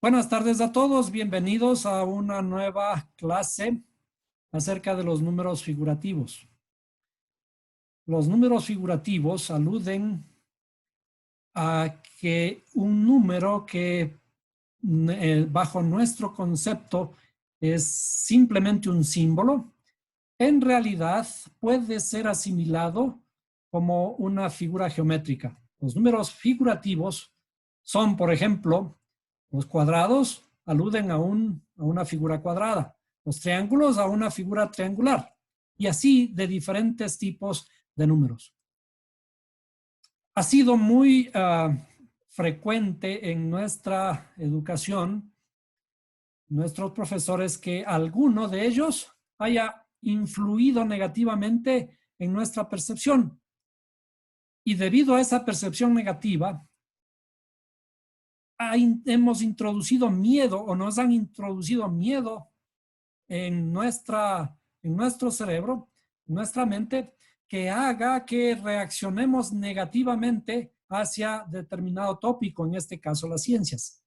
Buenas tardes a todos, bienvenidos a una nueva clase acerca de los números figurativos. Los números figurativos aluden a que un número que bajo nuestro concepto es simplemente un símbolo, en realidad puede ser asimilado como una figura geométrica. Los números figurativos son, por ejemplo, los cuadrados aluden a una figura cuadrada, los triángulos a una figura triangular, y así de diferentes tipos de números. Ha sido muy frecuente en nuestra educación, nuestros profesores, que alguno de ellos haya influido negativamente en nuestra percepción. Y debido a esa percepción negativa, hemos introducido miedo o nos han introducido miedo en nuestro cerebro, en nuestra mente, que haga que reaccionemos negativamente hacia determinado tópico, en este caso las ciencias.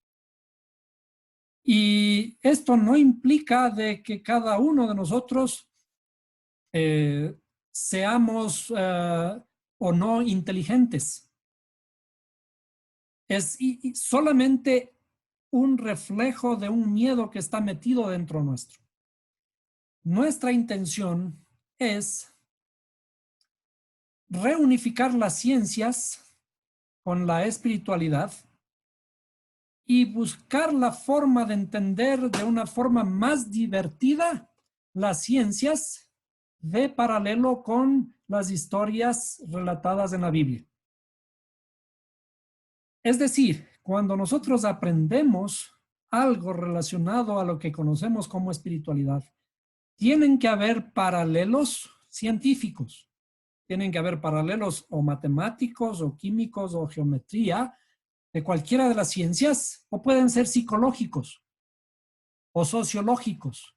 Y esto no implica de que cada uno de nosotros seamos o no inteligentes. Es solamente un reflejo de un miedo que está metido dentro nuestro. Nuestra intención es reunificar las ciencias con la espiritualidad y buscar la forma de entender de una forma más divertida las ciencias de paralelo con las historias relatadas en la Biblia. Es decir, cuando nosotros aprendemos algo relacionado a lo que conocemos como espiritualidad, tienen que haber paralelos científicos, tienen que haber paralelos o matemáticos o químicos o geometría de cualquiera de las ciencias, o pueden ser psicológicos o sociológicos.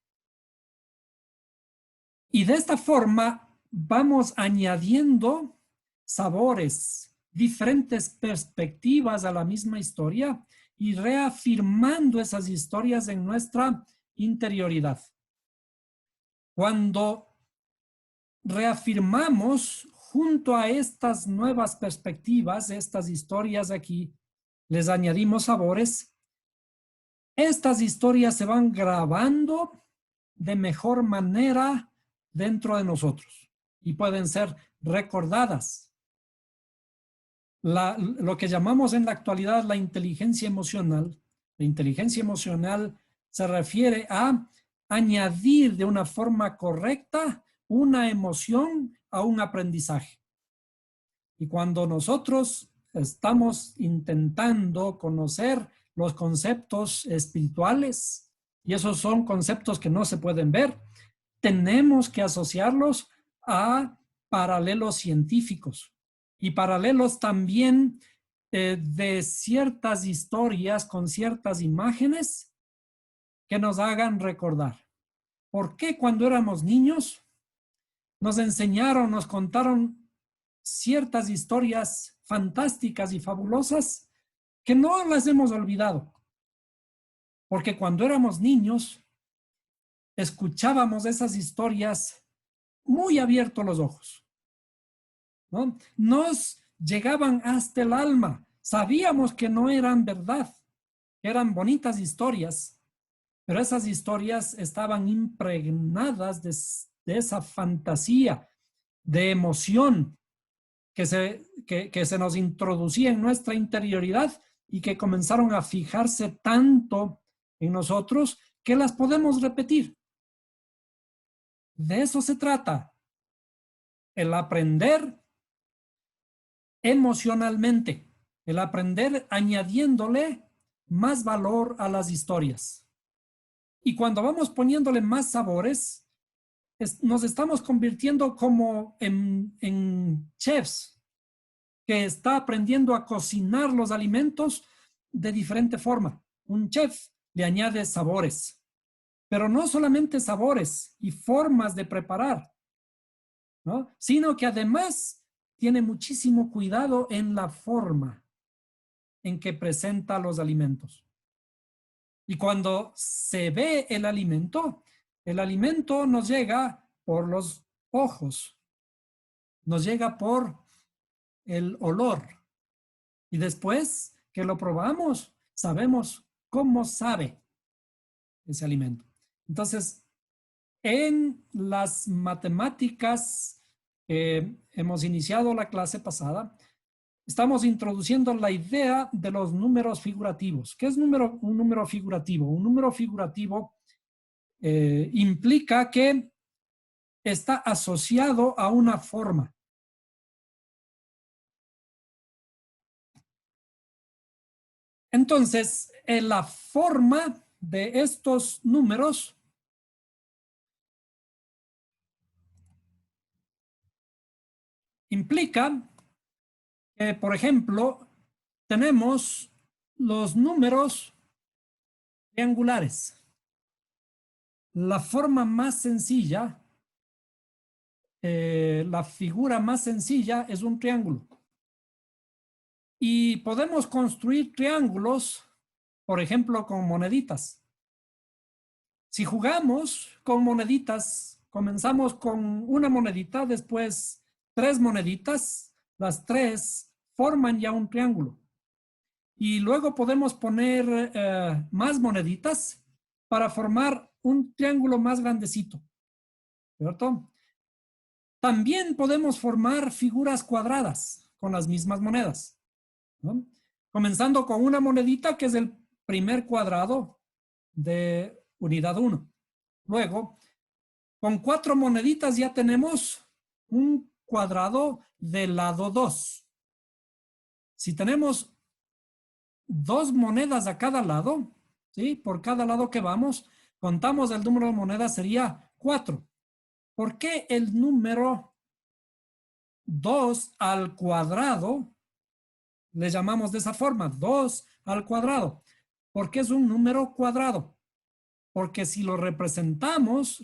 Y de esta forma vamos añadiendo sabores, diferentes perspectivas a la misma historia y reafirmando esas historias en nuestra interioridad. Cuando reafirmamos junto a estas nuevas perspectivas, estas historias aquí, les añadimos sabores, estas historias se van grabando de mejor manera dentro de nosotros y pueden ser recordadas. Lo que llamamos en la actualidad la inteligencia emocional se refiere a añadir de una forma correcta una emoción a un aprendizaje. Y cuando nosotros estamos intentando conocer los conceptos espirituales, y esos son conceptos que no se pueden ver, tenemos que asociarlos a paralelos científicos y paralelos también de ciertas historias con ciertas imágenes que nos hagan recordar. ¿Por qué cuando éramos niños nos enseñaron, nos contaron ciertas historias fantásticas y fabulosas que no las hemos olvidado? Porque cuando éramos niños escuchábamos esas historias muy abiertos los ojos, ¿no? Nos llegaban hasta el alma. Sabíamos que no eran verdad, eran bonitas historias, pero esas historias estaban impregnadas de esa fantasía, de emoción que se nos introducía en nuestra interioridad y que comenzaron a fijarse tanto en nosotros que las podemos repetir. De eso se trata, el aprender emocionalmente, el aprender añadiéndole más valor a las historias. Y cuando vamos poniéndole más sabores, nos estamos convirtiendo como en chefs que está aprendiendo a cocinar los alimentos de diferente forma. Un chef le añade sabores, pero no solamente sabores y formas de preparar, ¿no? Sino que además tiene muchísimo cuidado en la forma en que presenta los alimentos. Y cuando se ve el alimento nos llega por los ojos, nos llega por el olor. Y después que lo probamos, sabemos cómo sabe ese alimento. Entonces, en las matemáticas, hemos iniciado la clase pasada, estamos introduciendo la idea de los números figurativos. ¿Qué es un número figurativo? Un número figurativo implica que está asociado a una forma. Entonces, la forma de estos números implica que, por ejemplo, tenemos los números triangulares. La forma más sencilla, la figura más sencilla es un triángulo. Y podemos construir triángulos, por ejemplo, con moneditas. Si jugamos con moneditas, comenzamos con una monedita, después 3 moneditas, las 3 forman ya un triángulo. Y luego podemos poner más moneditas para formar un triángulo más grandecito, ¿cierto? También podemos formar figuras cuadradas con las mismas monedas, ¿no? Comenzando con una monedita que es el primer cuadrado de unidad 1. Luego, con 4 moneditas ya tenemos un cuadrado del lado 2. Si tenemos 2 monedas a cada lado, ¿sí? Por cada lado que vamos, contamos el número de monedas, sería 4. ¿Por qué el número 2 al cuadrado le llamamos de esa forma? 2 al cuadrado. ¿Por qué es un número cuadrado? Porque si lo representamos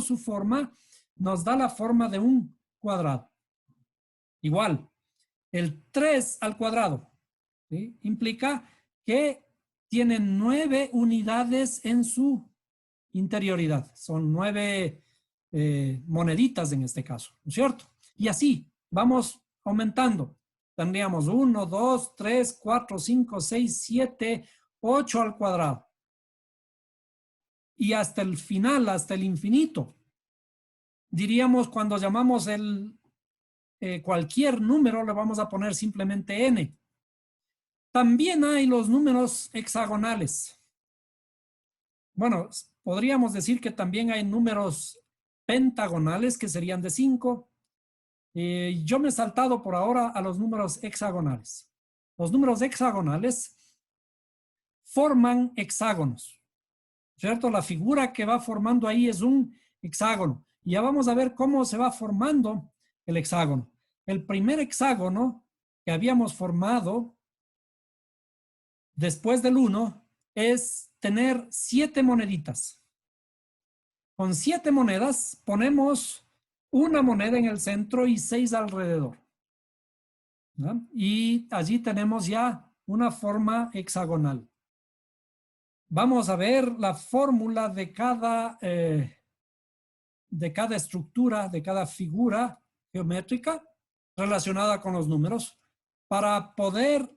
su forma, nos da la forma de un cuadrado. Igual, el 3 al cuadrado, ¿sí? Implica que tiene 9 unidades en su interioridad. Son 9 moneditas en este caso, ¿no es cierto? Y así vamos aumentando. Tendríamos 1, 2, 3, 4, 5, 6, 7, 8 al cuadrado. Y hasta el final, hasta el infinito. Diríamos, cuando llamamos cualquier número, le vamos a poner simplemente n. También hay los números hexagonales. Bueno, podríamos decir que también hay números pentagonales, que serían de 5. Yo me he saltado por ahora a los números hexagonales. Los números hexagonales forman hexágonos, ¿cierto? La figura que va formando ahí es un hexágono. Y ya vamos a ver cómo se va formando el hexágono. El primer hexágono que habíamos formado después del 1 es tener 7 moneditas. Con 7 monedas ponemos una moneda en el centro y 6 alrededor, ¿no? Y allí tenemos ya una forma hexagonal. Vamos a ver la fórmula de cada estructura, de cada figura geométrica relacionada con los números para poder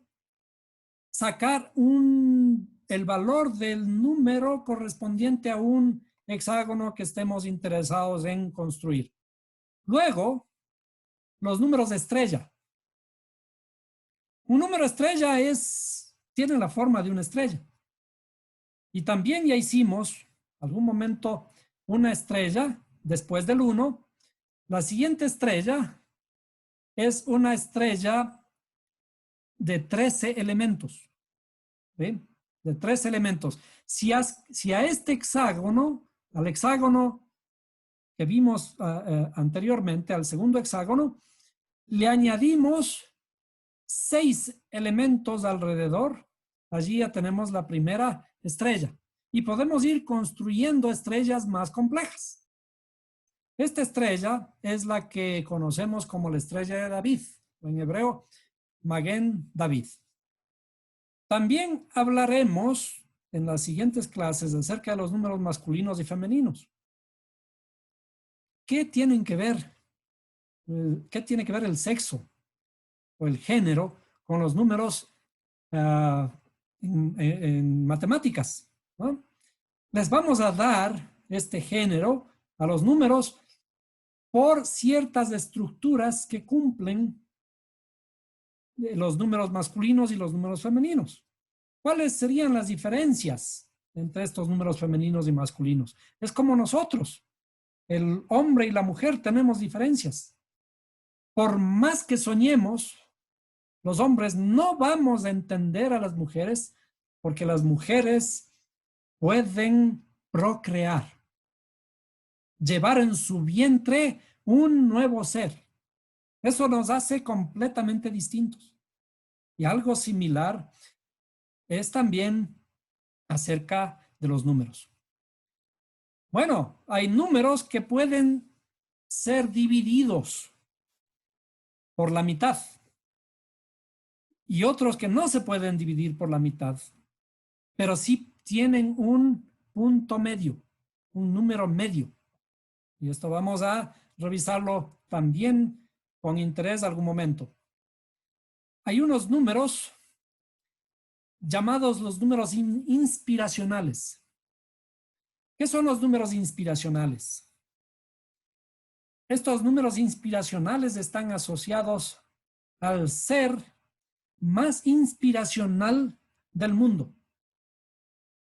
sacar el valor del número correspondiente a un hexágono que estemos interesados en construir. Luego, los números de estrella. Un número estrella tiene la forma de una estrella. Y también ya hicimos, algún momento, una estrella después del 1. La siguiente estrella es una estrella de 13 elementos. ¿Sí? De 13 elementos. Si a este hexágono, al hexágono que vimos anteriormente, al segundo hexágono, le añadimos 6 elementos alrededor, allí ya tenemos la primera estrella. Y podemos ir construyendo estrellas más complejas. Esta estrella es la que conocemos como la estrella de David, en hebreo, Maguen David. También hablaremos en las siguientes clases acerca de los números masculinos y femeninos. ¿Qué tienen que ver? ¿Qué tiene que ver el sexo o el género con los números en matemáticas, ¿no? Les vamos a dar este género a los números por ciertas estructuras que cumplen los números masculinos y los números femeninos. ¿Cuáles serían las diferencias entre estos números femeninos y masculinos? Es como nosotros, el hombre y la mujer tenemos diferencias. Por más que soñemos, los hombres no vamos a entender a las mujeres porque las mujeres pueden procrear, llevar en su vientre un nuevo ser. Eso nos hace completamente distintos. Y algo similar es también acerca de los números. Bueno, hay números que pueden ser divididos por la mitad y otros que no se pueden dividir por la mitad, pero sí tienen un punto medio, un número medio. Y esto vamos a revisarlo también con interés algún momento. Hay unos números llamados los números inspiracionales. ¿Qué son los números inspiracionales? Estos números inspiracionales están asociados al ser más inspiracional del mundo,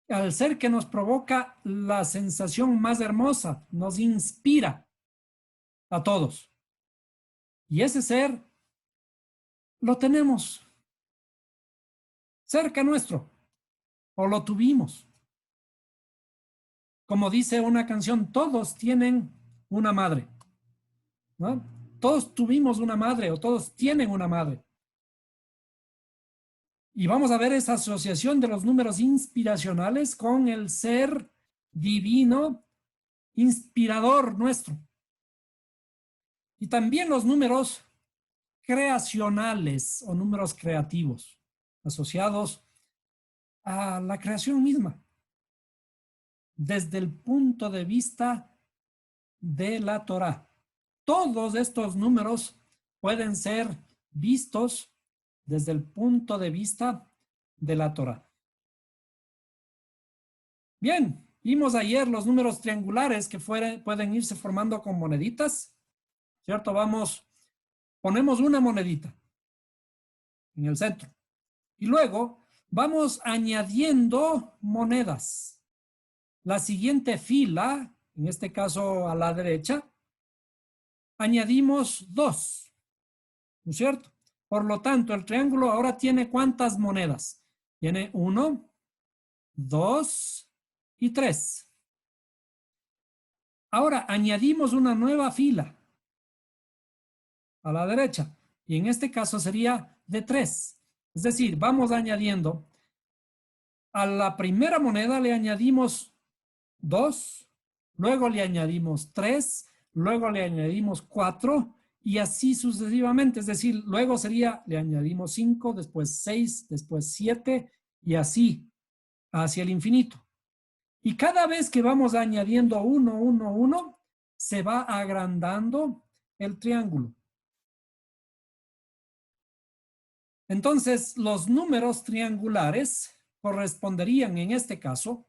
al ser que nos provoca la sensación más hermosa, nos inspira a todos. Y ese ser lo tenemos cerca nuestro, o lo tuvimos. Como dice una canción, todos tienen una madre, ¿no? Todos tuvimos una madre o todos tienen una madre. Y vamos a ver esa asociación de los números inspiracionales con el ser divino inspirador nuestro. Y también los números creacionales o números creativos asociados a la creación misma desde el punto de vista de la Torá. Todos estos números pueden ser vistos desde el punto de vista de la Torá. Bien, vimos ayer los números triangulares que pueden irse formando con moneditas, ¿cierto? Ponemos una monedita en el centro y luego vamos añadiendo monedas. La siguiente fila, en este caso a la derecha, añadimos 2, ¿no es cierto? Por lo tanto, el triángulo ahora tiene ¿cuántas monedas? Tiene 1, 2 y 3. Ahora añadimos una nueva fila a la derecha y en este caso sería de 3. Es decir, vamos añadiendo a la primera moneda le añadimos 2, luego le añadimos 3, luego le añadimos 4 y así sucesivamente. Es decir, luego le añadimos 5, después 6, después 7 y así hacia el infinito. Y cada vez que vamos añadiendo 1, 1, 1, se va agrandando el triángulo. Entonces, los números triangulares corresponderían en este caso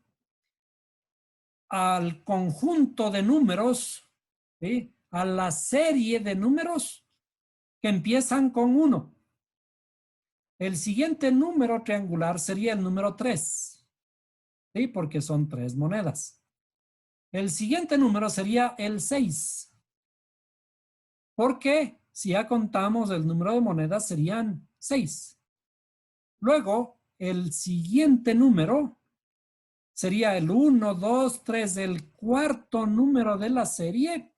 al conjunto de números, ¿sí?, a la serie de números que empiezan con 1. El siguiente número triangular sería el número 3, ¿sí?, porque son 3 monedas. El siguiente número sería el 6, porque si ya contamos el número de monedas serían 6. Luego, el siguiente número sería el 1, 2, 3, el cuarto número de la serie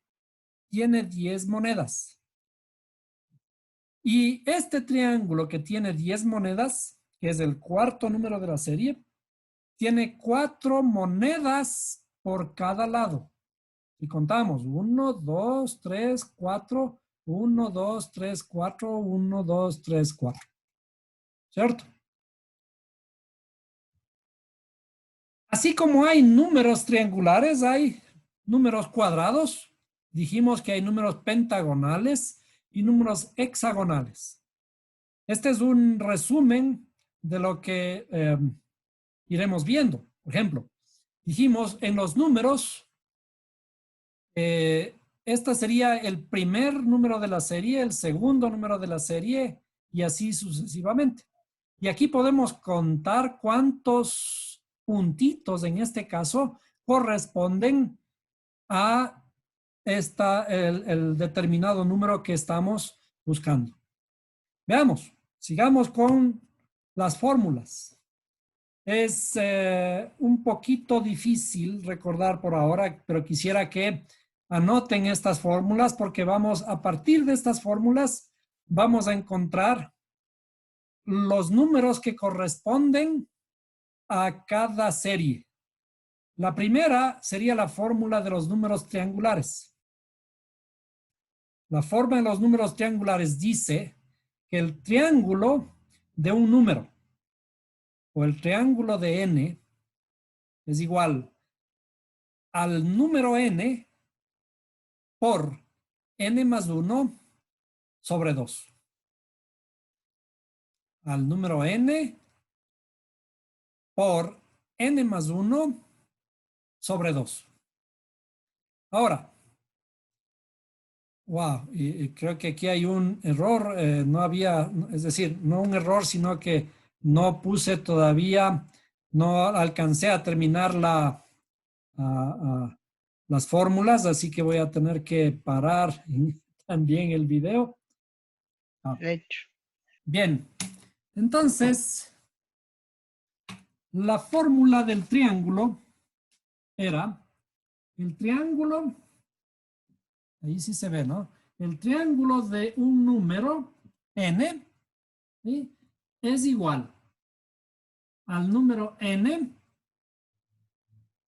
tiene 10 monedas. Y este triángulo que tiene 10 monedas, que es el cuarto número de la serie, tiene 4 monedas por cada lado. Y contamos 1, 2, 3, 4, 1, 2, 3, 4, 1, 2, 3, 4. ¿Cierto? Así como hay números triangulares, hay números cuadrados. Dijimos que hay números pentagonales y números hexagonales. Este es un resumen de lo que iremos viendo. Por ejemplo, dijimos en los números, este sería el primer número de la serie, el segundo número de la serie y así sucesivamente. Y aquí podemos contar cuántos puntitos en este caso corresponden a el determinado número que estamos buscando. Veamos, sigamos con las fórmulas. Es un poquito difícil recordar por ahora, pero quisiera que anoten estas fórmulas porque vamos, a partir de estas fórmulas, vamos a encontrar los números que corresponden a cada serie. La primera sería la fórmula de los números triangulares. La forma de los números triangulares dice que el triángulo de un número o el triángulo de n es igual al número n por n más 1 sobre 2. Al número n por n más 1 sobre 2. Ahora, wow, y creo que aquí hay un error, no había, es decir, no un error, sino que no puse todavía, no alcancé a terminar las fórmulas, así que voy a tener que parar también el video. Hecho. Bien, entonces, la fórmula del triángulo era el triángulo, ahí sí se ve, ¿no? El triángulo de un número n, ¿sí?, es igual al número n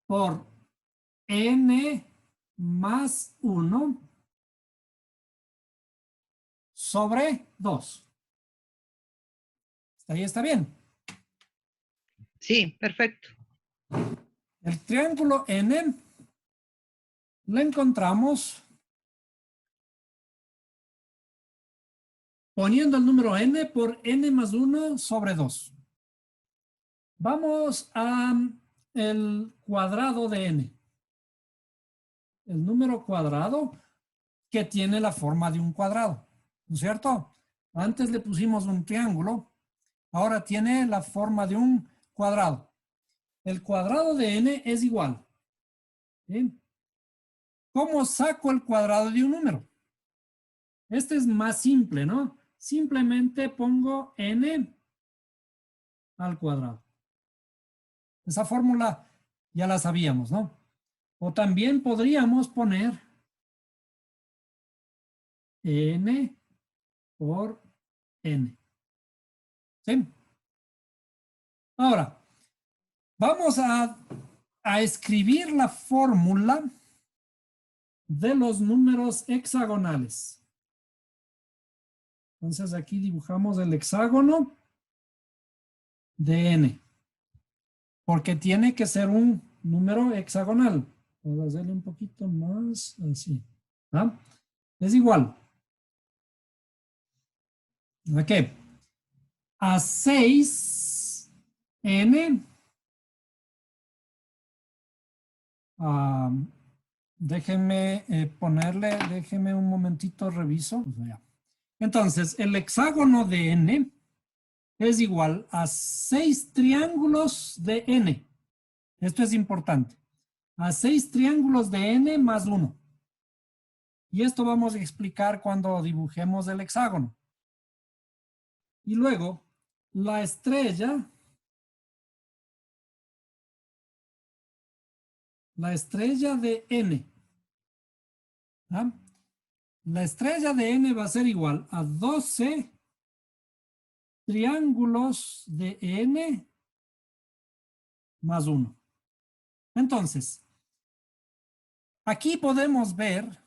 por n más 1 sobre 2. Ahí está bien. Sí, perfecto. El triángulo n lo encontramos poniendo el número n por n más 1 sobre 2. Vamos a el cuadrado de n. El número cuadrado que tiene la forma de un cuadrado, ¿no es cierto? Antes le pusimos un triángulo, ahora tiene la forma de un cuadrado. El cuadrado de n es igual. ¿Sí? ¿Cómo saco el cuadrado de un número? Este es más simple, ¿no? Simplemente pongo n al cuadrado. Esa fórmula ya la sabíamos, ¿no? O también podríamos poner n por n. ¿Sí? Ahora, vamos a escribir la fórmula de los números hexagonales. Entonces aquí dibujamos el hexágono de n, porque tiene que ser un número hexagonal. Voy a hacerle un poquito más así. ¿Ah? Es igual. ¿A qué? A 6n. Déjenme ponerle, déjenme un momentito, reviso. Entonces, el hexágono de n es igual a 6 triángulos de n. Esto es importante. A 6 triángulos de n más 1. Y esto vamos a explicar cuando dibujemos el hexágono. Y luego, la estrella de n. ¿Ah? La estrella de n va a ser igual a 12 triángulos de n más 1. Entonces, aquí podemos ver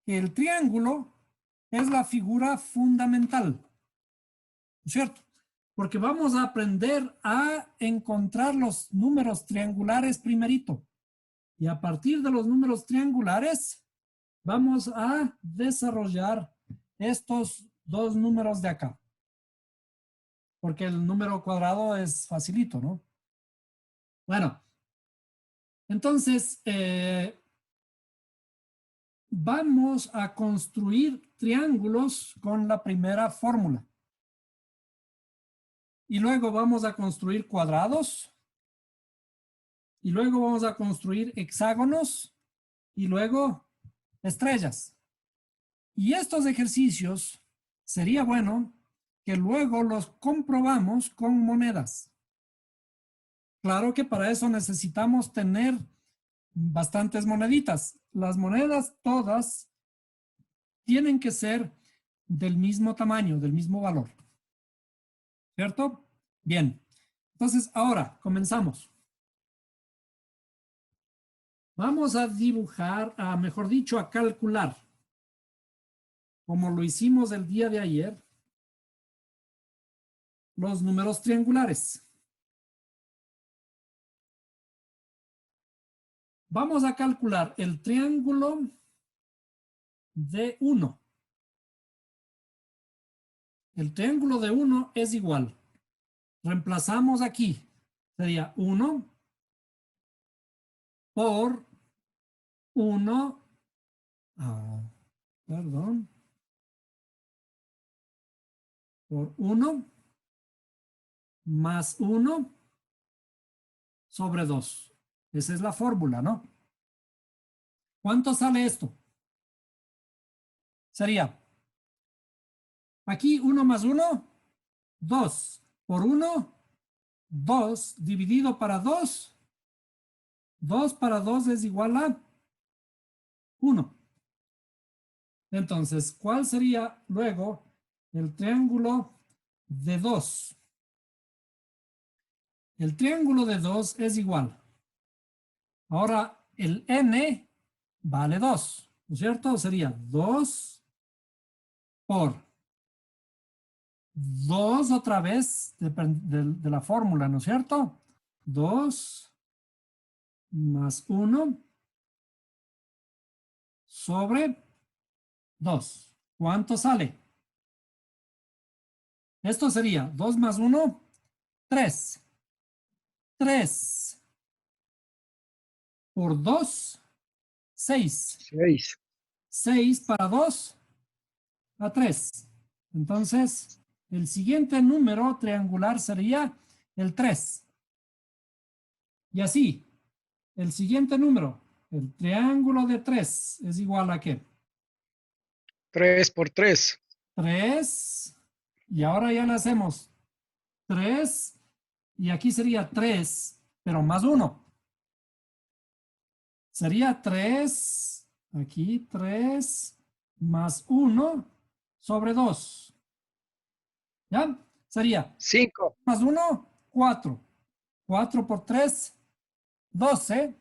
que el triángulo es la figura fundamental, ¿no es cierto? Porque vamos a aprender a encontrar los números triangulares primerito. Y a partir de los números triangulares, vamos a desarrollar estos dos números de acá. Porque el número cuadrado es facilito, ¿no? Bueno, entonces, vamos a construir triángulos con la primera fórmula. Y luego vamos a construir cuadrados. Y luego vamos a construir hexágonos. Y luego estrellas. Y estos ejercicios sería bueno que luego los comprobamos con monedas. Claro que para eso necesitamos tener bastantes moneditas. Las monedas todas tienen que ser del mismo tamaño, del mismo valor. ¿Cierto? Bien. Entonces, ahora comenzamos. Vamos a dibujar, mejor dicho, a calcular, como lo hicimos el día de ayer, los números triangulares. Vamos a calcular el triángulo de 1. El triángulo de 1 es igual. Reemplazamos aquí. Sería 1 por 1. Perdón. Por 1 más 1 sobre 2. Esa es la fórmula, ¿no? ¿Cuánto sale esto? Sería, aquí 1 más 1, 2. Por 1, 2 dividido para 2. 2 para 2 es igual a 1. Entonces, ¿cuál sería luego el triángulo de 2? El triángulo de 2 es igual. Ahora, el n vale 2, ¿no es cierto? Sería 2 por 2 otra vez de la fórmula, ¿no es cierto? 2 más 1 sobre 2. ¿Cuánto sale? Esto sería 2 más 1, 3. 3 por 2, 6. 6. 6 para 2 a 3. Entonces, el siguiente número triangular sería el 3. Y así, el siguiente número, el triángulo de 3 es igual a ¿qué? 3 por 3. 3. Y ahora ya le hacemos 3. Y aquí sería 3, pero más 1. Sería 3, aquí 3 más 1 sobre 2. ¿Ya? Sería 5. más 1, 4. 4 por 3, 12.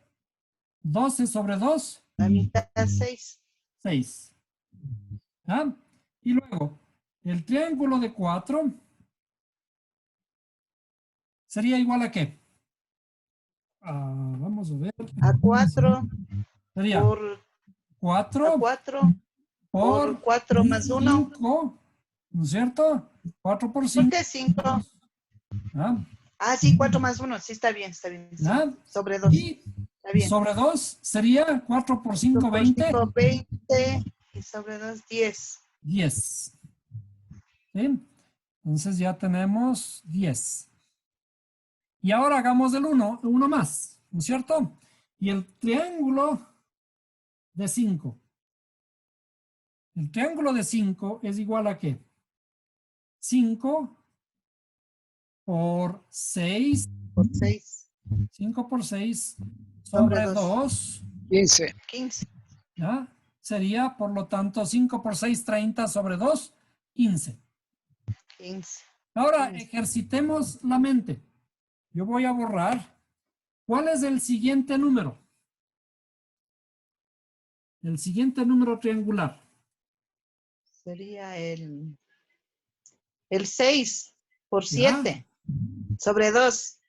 12 sobre 2, La mitad 6. 6. ¿Ya? Y luego, el triángulo de 4 sería igual a ¿qué? Vamos a ver. A 4 Sería por 4 por 4 más 1. 5, ¿no es cierto? 4 por ¿Por 5. qué 5? ¿Ya? Ah, sí, 4 más 1. Sí, está bien, está bien. Sí. ¿Ya? Sobre 2. Y Está bien. sobre 2 sería 4 por 5, 4 por 20. 5, 20. Y sobre 2, 10. 10. ¿Sí? Entonces ya tenemos 10. Y ahora hagamos el 1, uno más, ¿no es cierto? Y el triángulo de 5. El triángulo de 5 es igual a ¿qué? 5 por 6. Por 6. 5 por 6 Sobre sobre 2. 2. 15. 15. ¿Ya? Sería, por lo tanto, 5 por 6, 30 sobre 2, 15. 15. Ahora ejercitemos la mente. Yo voy a borrar. ¿Cuál es el siguiente número? El siguiente número triangular. Sería el 6. por Ya. 7. Sobre 2.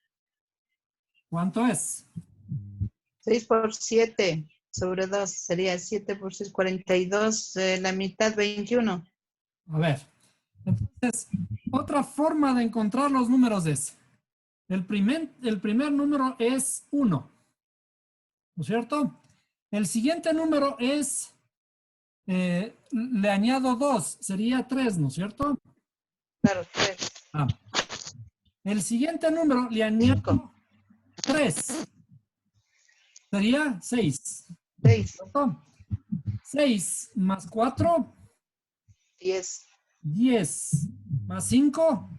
¿Cuánto es? 6 por 7. Sobre 2. Sería 7 por 6, 42. La mitad, 21. A ver. Entonces, otra forma de encontrar los números es, el primer número es 1, ¿no es cierto? El siguiente número es, le añado 2, sería 3, ¿no es cierto? Claro, 3. Ah. El siguiente número le 5. añado 3, sería 6. 6. 6 más 4, 10. 10. Más 5,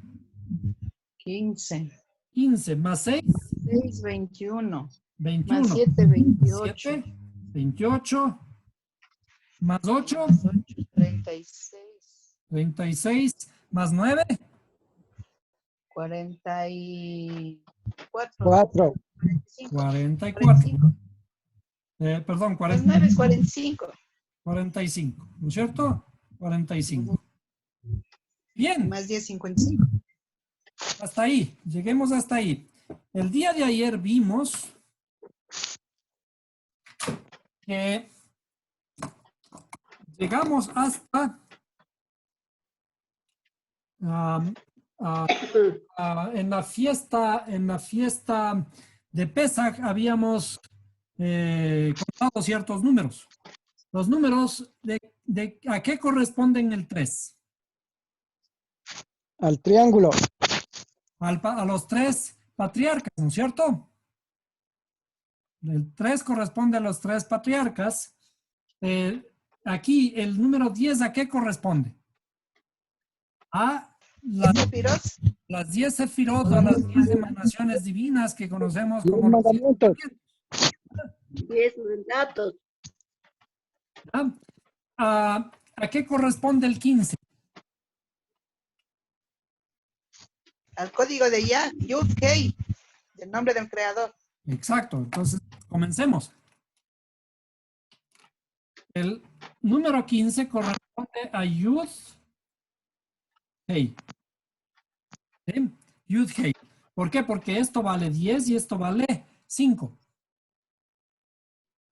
15. 15. Más 6, 6, 21. 21. Más 7, 28. 7, 28. Más 8, Más 8, 36. 36. Más 9, 44. 4. 45. 44. Perdón, Más 9 es 45. 45. ¿No es cierto? 45. Bien, Más 10, 55. hasta ahí. Lleguemos hasta ahí. El día de ayer vimos que llegamos hasta en la fiesta de Pesach habíamos contado ciertos números. Los números de ¿a qué corresponden el 3? Al triángulo. A los 3 patriarcas, ¿no es cierto? El 3 corresponde a los 3 patriarcas. Aquí el número 10, ¿a qué corresponde? A las 10 sefirot, a las 10 emanaciones divinas que conocemos 10 como los 10 mandamientos. mandamientos. 10 mandatos. ¿A qué corresponde el 15? Al código de Yud Kei, del nombre del creador. Exacto, entonces comencemos. El número 15 corresponde a Yud Hei. ¿Sí? Yud Hei. ¿Por qué? Porque esto vale 10 y esto vale 5.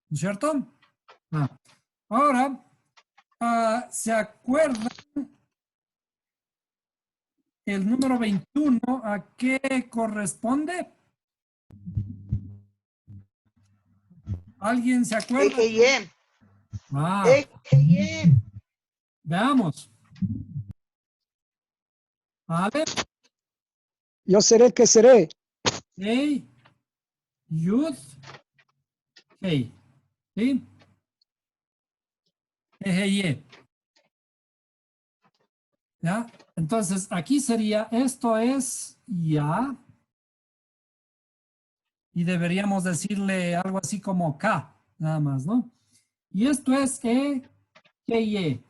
¿No es cierto? Ahora, ¿se acuerdan el número 21 a qué corresponde? ¿Alguien se acuerda? Ejeyem. Ah, Ejeyem. veamos. ¿Vale? Yo seré que seré. Hey, Yud, Hey. ¿Sí? Ejeye. ¿Ya? Entonces, aquí sería, esto es ya. Y deberíamos decirle algo así como K, nada más, ¿no? Y esto es E, G y E.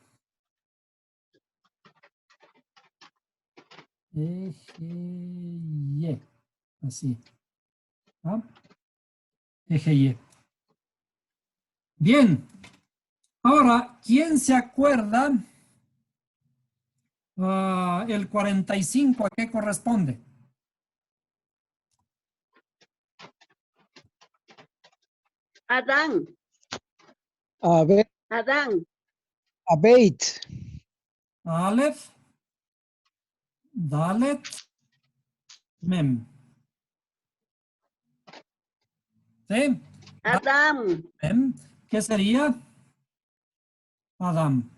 E, G y E. Así. ¿Ah? E, G y E. Bien. Ahora, ¿quién se acuerda el 45 a qué corresponde? Adán. Abet. Adán. Abeit. Aleph, Dalet, Mem. ¿Sí? Adán. Mem. ¿Qué sería? Adam.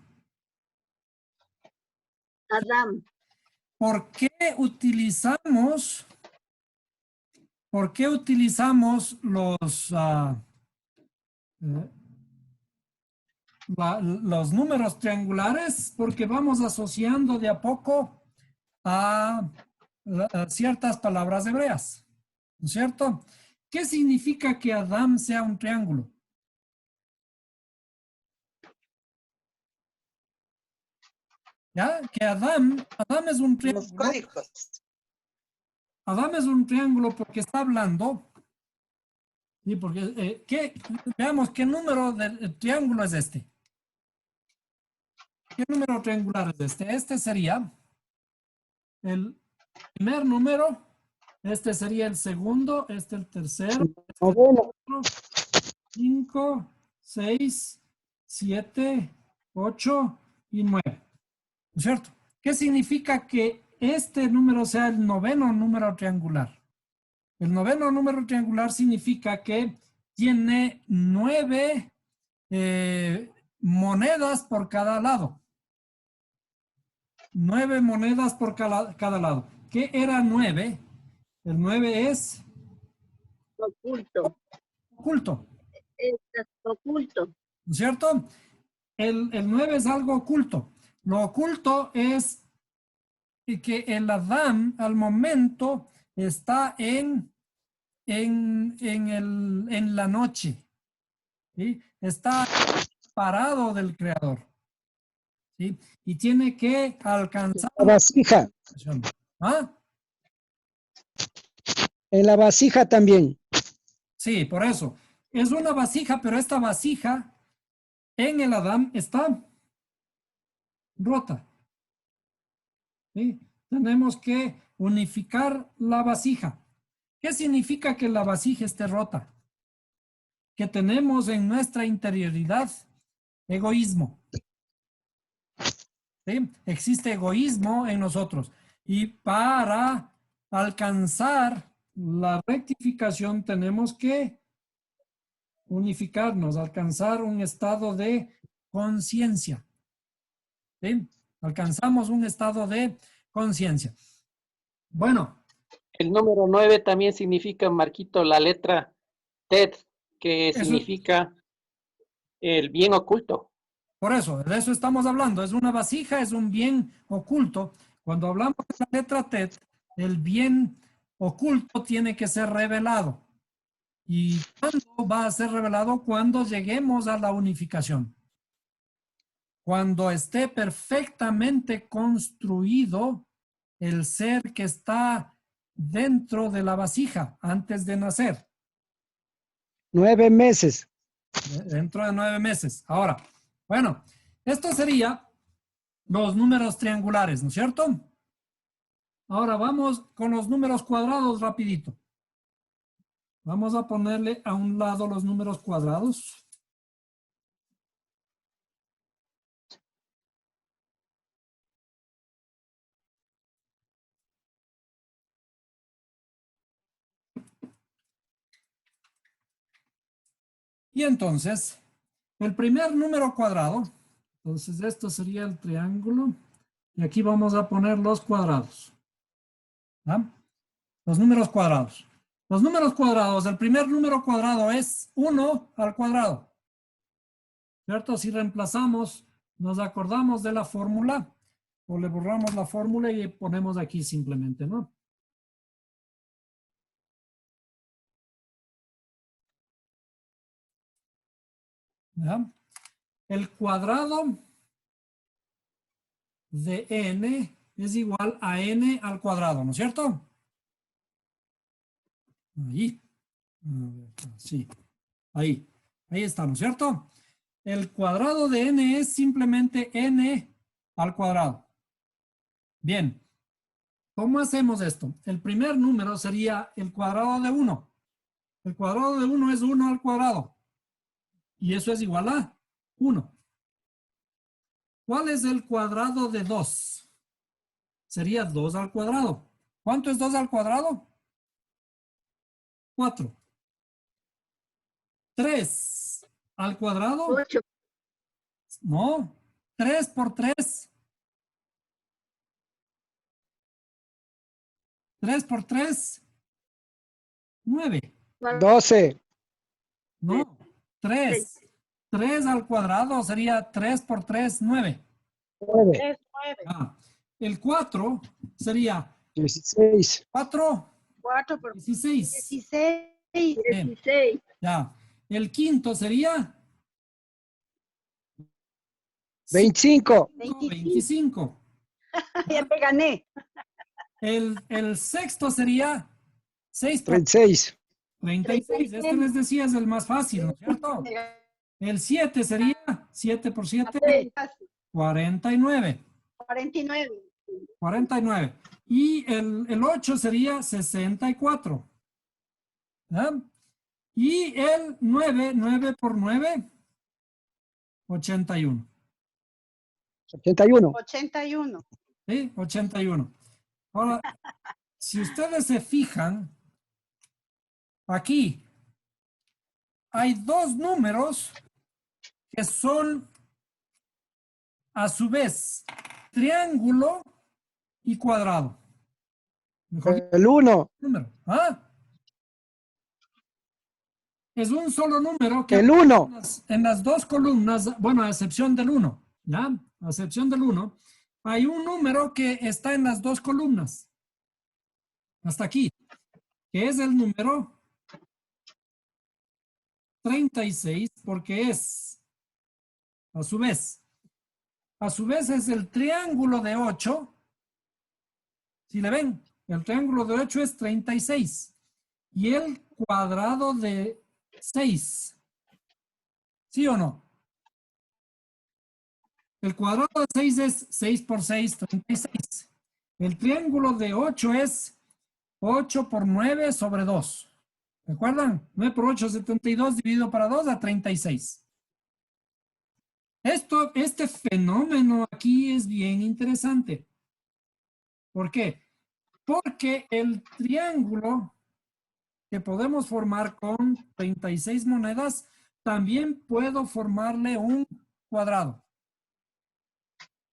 Adán. ¿Por qué utilizamos los números triangulares? Porque vamos asociando de a poco a ciertas palabras hebreas, ¿no es cierto? ¿Qué significa que Adam sea un triángulo? ¿Ya? Que Adam es un Los triángulo. códigos. Adam es un triángulo porque está hablando. Sí, porque, veamos, ¿qué número de triángulo es este? ¿Qué número triangular es este? Este sería el primer número, este sería el segundo, este el tercero, Noveno. 5, 6, 7, 8 y 9. ¿No es cierto? ¿Qué significa que este número sea el noveno número triangular? El noveno número triangular significa que tiene 9 monedas por cada lado. 9 monedas por cada lado. ¿Qué era 9? El 9 es Oculto. oculto, Es oculto. ¿no es cierto? El 9 es algo oculto. Lo oculto es que el Adán al momento está en la noche. ¿Sí? Está parado del Creador. ¿Sí? Y tiene que alcanzar La vasija. ¿Ah? En la vasija también. Sí, por eso. Es una vasija, pero esta vasija en el Adán está rota. ¿Sí? Tenemos que unificar la vasija. ¿Qué significa que la vasija esté rota? Que tenemos en nuestra interioridad egoísmo. ¿Sí? Existe egoísmo en nosotros. Y para alcanzar la rectificación tenemos que unificarnos, alcanzar un estado de conciencia. ¿Sí? Alcanzamos un estado de conciencia. Bueno. El número 9 también significa, Marquito, la letra Tet, que significa el bien oculto. Por eso, de eso estamos hablando. Es una vasija, es un bien oculto. Cuando hablamos de la letra Tet, el bien oculto tiene que ser revelado. ¿Y cuándo va a ser revelado? Cuando lleguemos a la unificación. Cuando esté perfectamente construido el ser que está dentro de la vasija antes de nacer. 9 meses. Dentro de 9 meses. Ahora, bueno, esto sería los números triangulares, ¿no es cierto? Ahora vamos con los números cuadrados rapidito. Vamos a ponerle a un lado los números cuadrados. Y entonces, el primer número cuadrado, entonces esto sería el triángulo, y aquí vamos a poner los cuadrados. ¿Ah? Los números cuadrados. Los números cuadrados, el primer número cuadrado es 1 al cuadrado. ¿Cierto? Si reemplazamos, nos acordamos de la fórmula, o le borramos la fórmula y ponemos aquí simplemente, ¿no? ¿Ya? El cuadrado de n es igual a n al cuadrado, ¿no es cierto? Ahí. Sí. Ahí. Ahí está, ¿no es cierto? El cuadrado de n es simplemente n al cuadrado. Bien. ¿Cómo hacemos esto? El primer número sería el cuadrado de 1. El cuadrado de 1 es 1 al cuadrado. Y eso es igual a 1. ¿Cuál es el cuadrado de 2? Sería 2 al cuadrado. ¿Cuánto es 2 al cuadrado? 4. 3 al cuadrado. 8. No. 3 por 3. 3 por 3. 9. 12. No. 3. 3 al cuadrado sería 3 por 3, 9. 9. Ah, el 4 sería 16. 4, 4 por 16. 16. Bien. 16. Ya. El quinto sería 25. 25. Ya te gané. El sexto sería 6 por 36. 36. Este les decía es el más fácil, ¿no es cierto? El 7 sería 7 por 7, 49. 49. 49. Y el 8 sería 64. ¿Ya? Y el 9 por 9, 81. 81. 81. ¿Sí? 81. Ahora, si ustedes se fijan, aquí hay dos números que son a su vez triángulo y cuadrado. Mejor El 1. número. ¿Ah? Es un solo número que El 1. en las dos columnas, bueno, a excepción del 1, ¿ya? A excepción del 1, hay un número que está en las dos columnas. Hasta aquí, que es el número 36, porque es, a su vez es el triángulo de 8. Si le ven, el triángulo de 8 es 36. Y el cuadrado de 6. ¿Sí o no? El cuadrado de 6 es 6 por 6, 36. El triángulo de 8 es 8 por 9 sobre 2. ¿Recuerdan? 9 por 8, 72 dividido para 2 a 36. Este fenómeno aquí es bien interesante. ¿Por qué? Porque el triángulo que podemos formar con 36 monedas, también puedo formarle un cuadrado.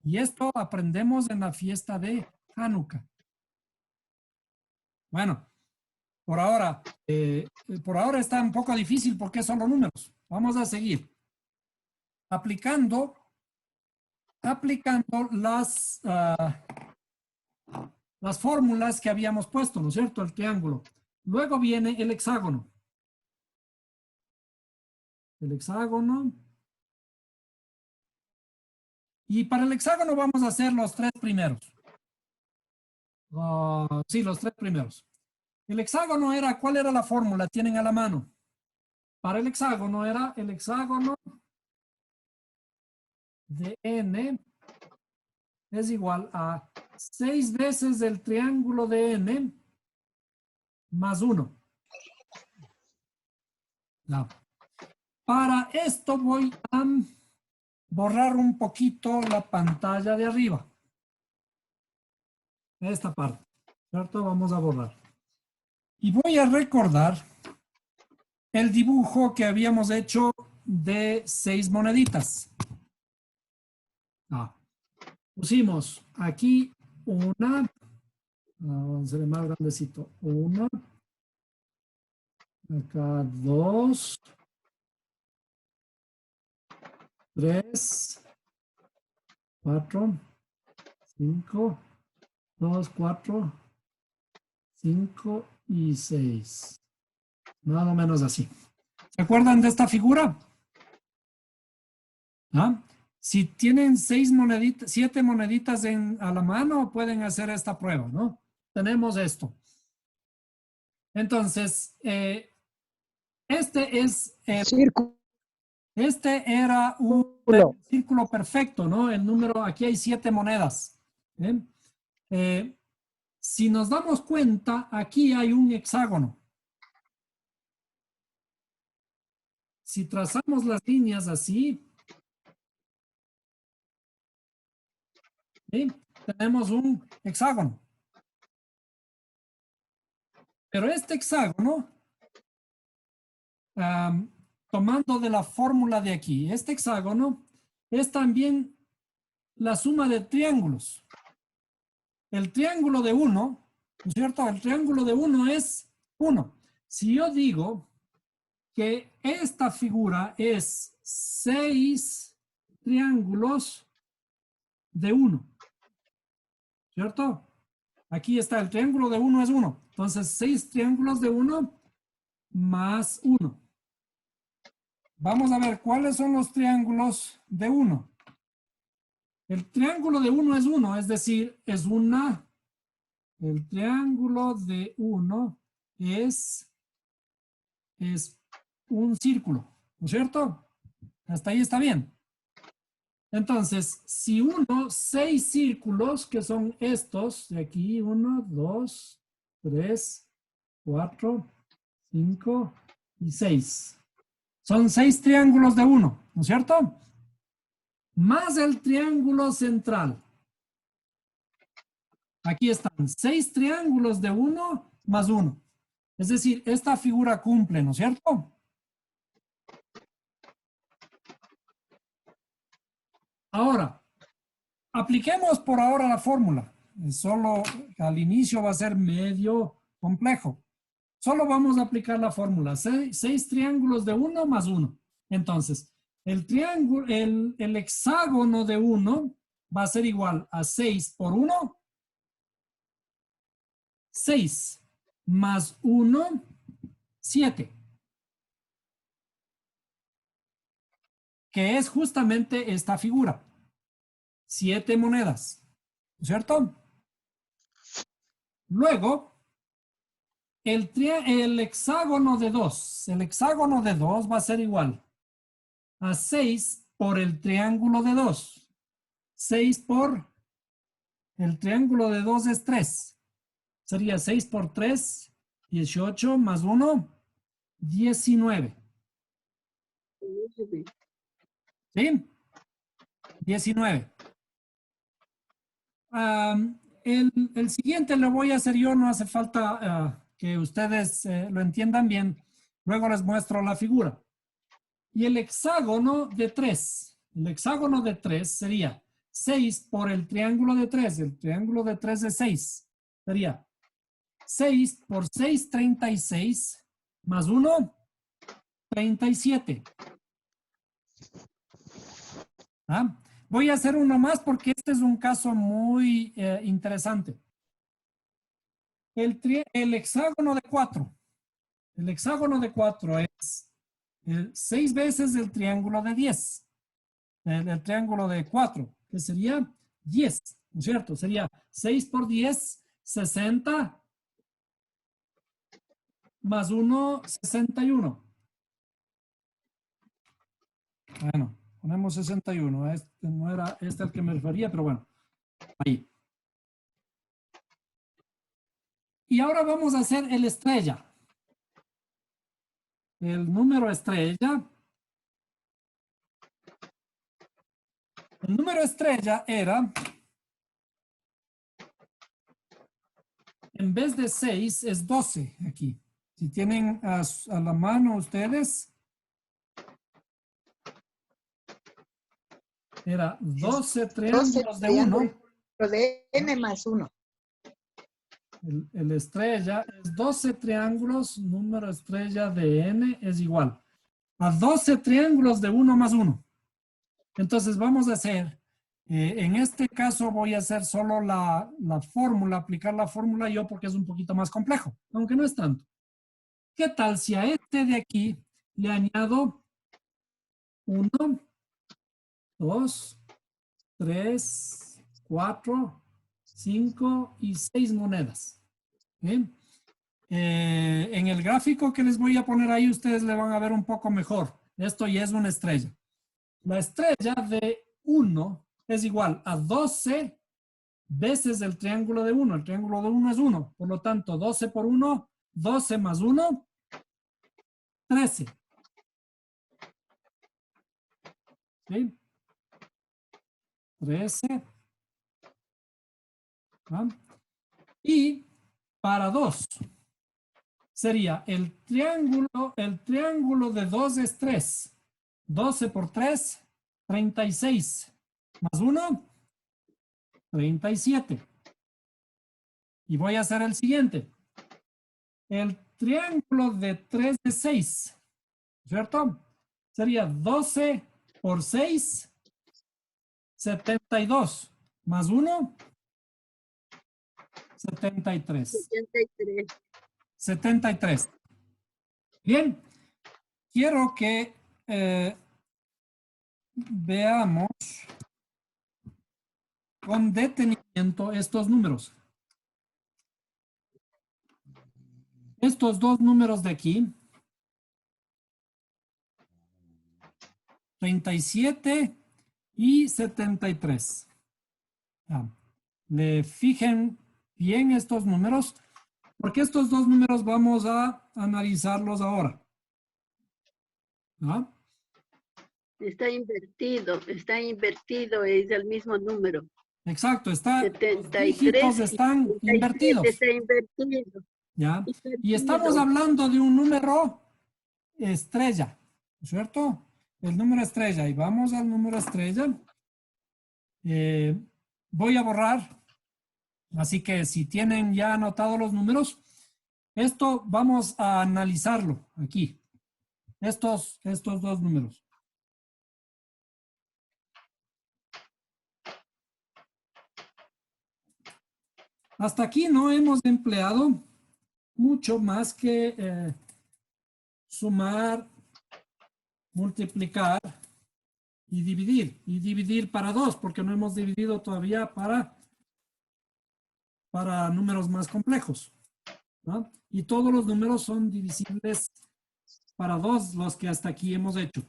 Y esto aprendemos en la fiesta de Hanukkah. Bueno, por ahora está un poco difícil porque son los números. Vamos a seguir. Aplicando las fórmulas que habíamos puesto, ¿no es cierto? El triángulo. Luego viene el hexágono. El hexágono. Y para el hexágono vamos a hacer los tres primeros. Sí, los tres primeros. El hexágono era, ¿cuál era la fórmula? Tienen a la mano. Para el hexágono era el hexágono de n es igual a 6 veces el triángulo de n más 1. No. Para esto voy a borrar un poquito la pantalla de arriba. Esta parte, ¿cierto? Vamos a borrar. Y voy a recordar el dibujo que habíamos hecho de 6 moneditas. Pusimos aquí una, vamos a hacer más grandecito, una, acá 2, 3, 4, 5, 2, 4, 5 y 6. Más o menos así. ¿Se acuerdan de esta figura? ¿Ah? Si tienen 7 moneditas a la mano, pueden hacer esta prueba, ¿no? Tenemos esto. Entonces, este era un círculo perfecto, ¿no? El número, aquí hay 7 monedas. Si nos damos cuenta, aquí hay un hexágono. Si trazamos las líneas así, ¿sí? Tenemos un hexágono. Pero este hexágono, tomando de la fórmula de aquí, este hexágono es también la suma de triángulos. El triángulo de 1, ¿no es cierto? El triángulo de 1 es 1. Si yo digo que esta figura es 6 triángulos de 1, ¿cierto? Aquí está, el triángulo de 1 es 1. Entonces, 6 triángulos de 1 más 1. Vamos a ver cuáles son los triángulos de 1. El triángulo de 1 es 1, es decir, es una. El triángulo de 1 es un círculo, ¿no es cierto? Hasta ahí está bien. Entonces, si uno, 6 círculos, que son estos, de aquí, 1, 2, 3, 4, 5 y 6. Son 6 triángulos de 1, ¿no es cierto? Más el triángulo central. Aquí están 6 triángulos de 1 más 1. Es decir, esta figura cumple, ¿no es cierto? Ahora, apliquemos por ahora la fórmula. Solo al inicio va a ser medio complejo. Solo vamos a aplicar la fórmula. 6 triángulos de 1 más 1. Entonces, el triángulo, el hexágono de 1 va a ser igual a 6 por 1. 6 más 1, 7. Que es justamente esta figura. 7 monedas. ¿No es cierto? Luego, el hexágono de 2. El hexágono de 2 va a ser igual a 6 por el triángulo de 2. 6 por el triángulo de 2 es 3. Sería 6 por 3, 18 más 1, 19. ¿Sí? 19. El siguiente lo voy a hacer yo, no hace falta que ustedes lo entiendan bien. Luego les muestro la figura. Y el hexágono de 3. El hexágono de 3 sería 6 por el triángulo de 3. El triángulo de 3 es 6. Sería 6 por 6, 36. Más 1, 37. ¿Ah? Voy a hacer uno más porque este es un caso muy interesante. El hexágono de 4. El hexágono de 4 es 6 veces el triángulo de 10. El triángulo de 4, que sería 10, ¿no es cierto? Sería 6 por 10, 60, más 1, 61. Bueno, ponemos 61. Este no era este al que me refería, pero bueno, ahí. Y ahora vamos a hacer el estrella. El número estrella. El número estrella era, en vez de 6, es 12 aquí. Si tienen a la mano ustedes, era 12 triángulos de 1. De n más 1. El estrella es 12 triángulos, número estrella de n es igual a 12 triángulos de 1 más 1. Entonces vamos a hacer, en este caso voy a hacer solo la fórmula, aplicar la fórmula yo porque es un poquito más complejo, aunque no es tanto. ¿Qué tal si a este de aquí le añado 1, 2, 3, 4, 5 y 6 monedas? ¿Bien? En el gráfico que les voy a poner ahí, ustedes le van a ver un poco mejor. Esto ya es una estrella. La estrella de 1 es igual a 12 veces el triángulo de 1. El triángulo de 1 es 1. Por lo tanto, 12 por 1, 12 más 1, 13. ¿Sí? 13. ¿Ah? Y para 2 sería el triángulo de 2 es 3. 12 por 3, 36. Más 1, 37. Y voy a hacer el siguiente. El triángulo de 3 es 6. ¿Cierto? Sería 12 por 6, 72. Más 1, 73. 83. 73. Bien. Quiero que veamos con detenimiento estos números. Estos dos números de aquí, 37 y 73. Ya. Le fijen bien estos números, porque estos dos números vamos a analizarlos ahora. ¿Ah? Está invertido, es el mismo número. Exacto, los 73 dígitos y están 77 invertidos. está invertido. ¿Ya? Y estamos hablando de un número estrella, ¿no es cierto? El número estrella. Y vamos al número estrella. Voy a borrar. Así que si tienen ya anotados los números, esto vamos a analizarlo aquí. Estos dos números. Hasta aquí no hemos empleado mucho más que sumar, multiplicar y dividir. Y dividir para 2, porque no hemos dividido todavía para números más complejos, ¿no? Y todos los números son divisibles para 2, los que hasta aquí hemos hecho.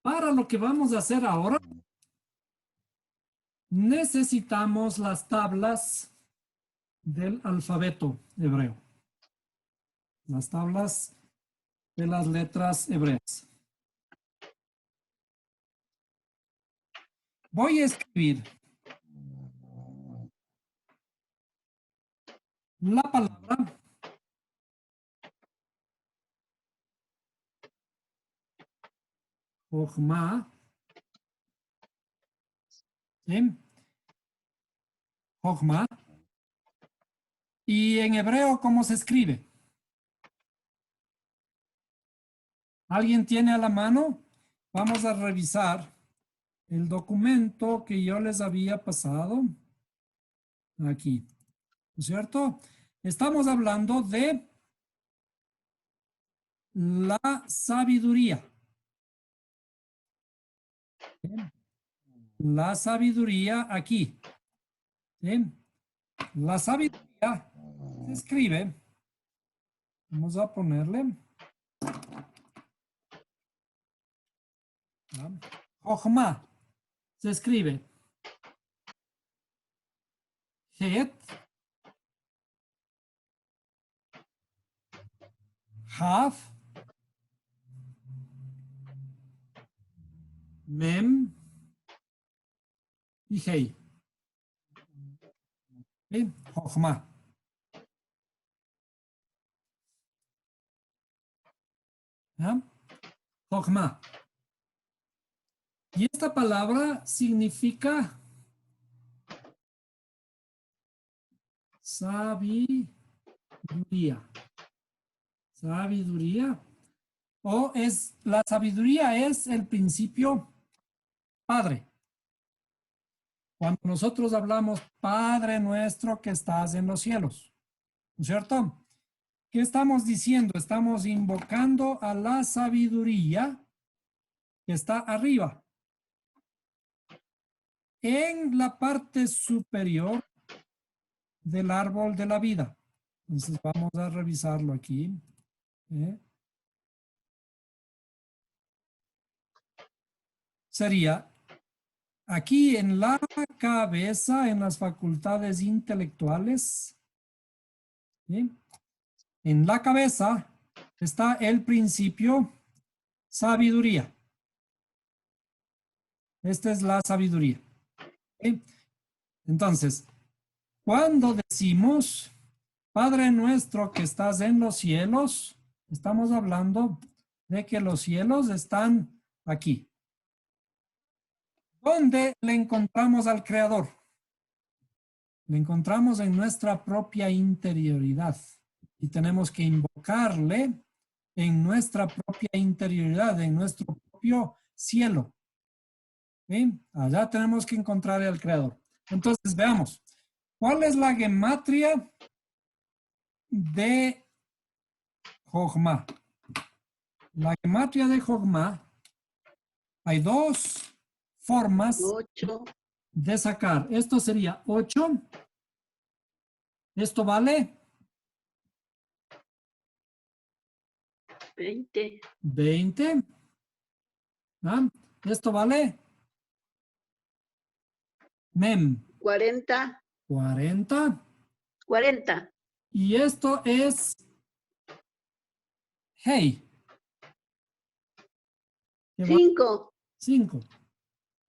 Para lo que vamos a hacer ahora, necesitamos las tablas del alfabeto hebreo. Las tablas de las letras hebreas. Voy a escribir la palabra Jochma. ¿Sí? Jochma. Y en hebreo, ¿cómo se escribe? ¿Alguien tiene a la mano? Vamos a revisar el documento que yo les había pasado aquí, ¿no es cierto? Estamos hablando de la sabiduría. La sabiduría aquí. ¿Sí? La sabiduría se escribe. Vamos a ponerle. Jochma se escribe. Het. Haf. Mem. Y Hei. ¿Sí? Jochma. ¿Ya? Jochma. Y esta palabra significa sabiduría. Sabiduría. O es, la sabiduría es el principio Padre. Cuando nosotros hablamos Padre nuestro que estás en los cielos, ¿no es cierto? ¿Qué estamos diciendo? Estamos invocando a la sabiduría que está arriba. En la parte superior del árbol de la vida. Entonces vamos a revisarlo aquí. Sería aquí en la cabeza, en las facultades intelectuales. ¿Sí? En la cabeza está el principio sabiduría. Esta es la sabiduría. ¿Sí? Entonces, cuando decimos Padre nuestro que estás en los cielos, estamos hablando de que los cielos están aquí. ¿Dónde le encontramos al Creador? Le encontramos en nuestra propia interioridad y tenemos que invocarle en nuestra propia interioridad, en nuestro propio cielo. ¿Sí? Allá tenemos que encontrar al Creador. Entonces, veamos. ¿Cuál es la gematria de Jochma? La gematria de Jochma, hay dos formas 8. de sacar. Esto sería 8. Esto vale 20. 20. ¿Ah? Esto vale. Mem. 40. 40. 40. Y esto es hey. 5. 5.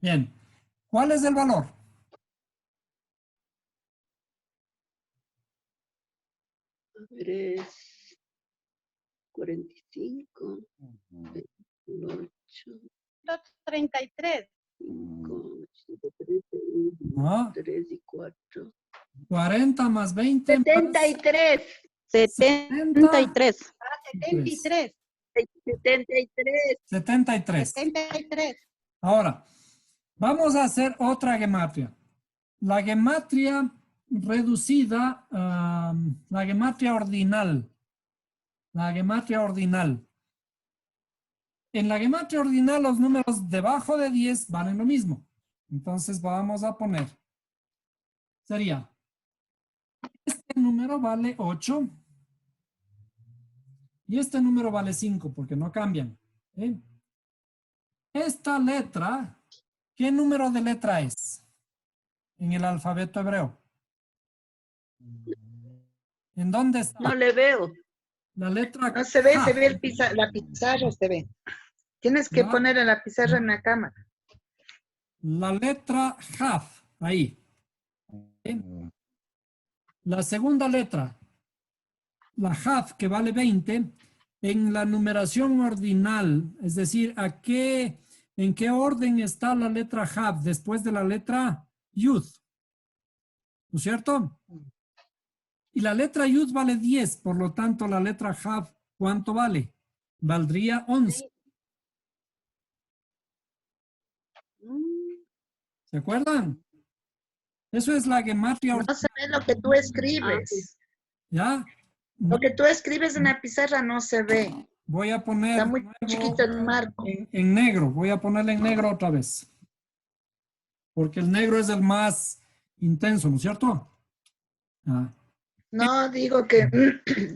Bien. ¿Cuál es el valor? A ver, es 45. 28. 33. 5, 3 No. 3 y 4. 40 más 20 más 73. 73. 73. 73. 73. 73. Ahora, vamos a hacer otra gematria. La gematria reducida, la gematria ordinal. La gematria ordinal. En la gematria ordinal los números debajo de 10 valen lo mismo. Entonces vamos a poner. Sería, este número vale 8 y este número vale 5 porque no cambian. ¿Sí? Esta letra, ¿qué número de letra es en el alfabeto hebreo? ¿En dónde está? No le veo. La letra No se ve, Kaf. se ve la pizarra, se ve. Tienes que Ya. poner en la pizarra en la cámara. La letra Jaf, ahí. ¿Sí? La segunda letra, la Jaf, que vale 20, en la numeración ordinal, es decir, ¿en qué orden está la letra Jaf después de la letra Yud? ¿No es cierto? Y la letra Yud vale 10, por lo tanto la letra Jaf, ¿cuánto vale? Valdría 11. ¿Se acuerdan? Eso es la gematria No ordinal, se ve lo que tú escribes. ¿ya? Lo que tú escribes en la pizarra no se ve. Voy a poner Está muy nuevo chiquito el marco. en negro. Voy a ponerle en negro otra vez. Porque el negro es el más intenso, ¿no es cierto? Ah. No, digo que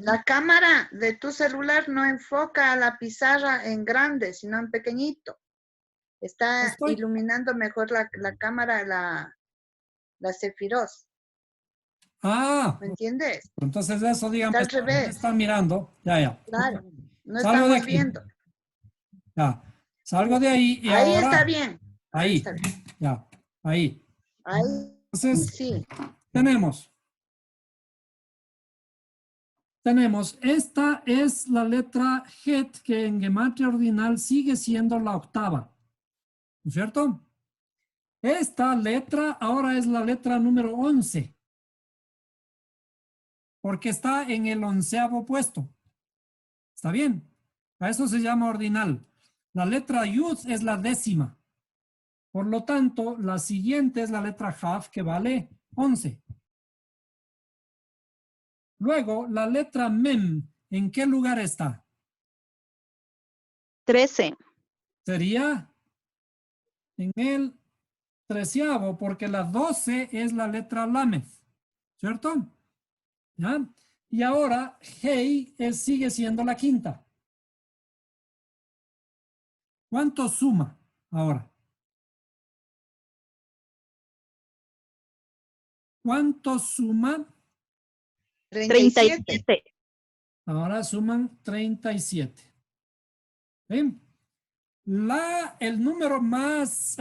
la cámara de tu celular no enfoca a la pizarra en grande, sino en pequeñito. Está Estoy. iluminando mejor la cámara, la Zefiros. Ah, ¿Me entiendes? entonces eso, dígame, Está al revés. está mirando. Ya, ya. Claro. No Salgo de estamos aquí. viendo. Ya. Salgo de ahí y Ahí está ahora. bien. Ahí Ahí. está bien. Ya. Ahí. Ahí Entonces, sí. tenemos, esta es la letra Het, que en gematria ordinal sigue siendo la octava. ¿No es cierto? Esta letra ahora es la letra número 11, porque está en el 11º puesto. ¿Está bien? A eso se llama ordinal. La letra Yud es la 10ª. Por lo tanto, la siguiente es la letra Jaf, que vale 11. Luego, la letra Mem, ¿en qué lugar está? 13. Sería en el 13º, porque la 12 es la letra Lamed, ¿cierto? ¿Ya? Y ahora, Hei sigue siendo la 5ª. ¿Cuánto suma ahora? ¿Cuánto suma? 37. 37. Ahora suman 37. ¿Sí? El número más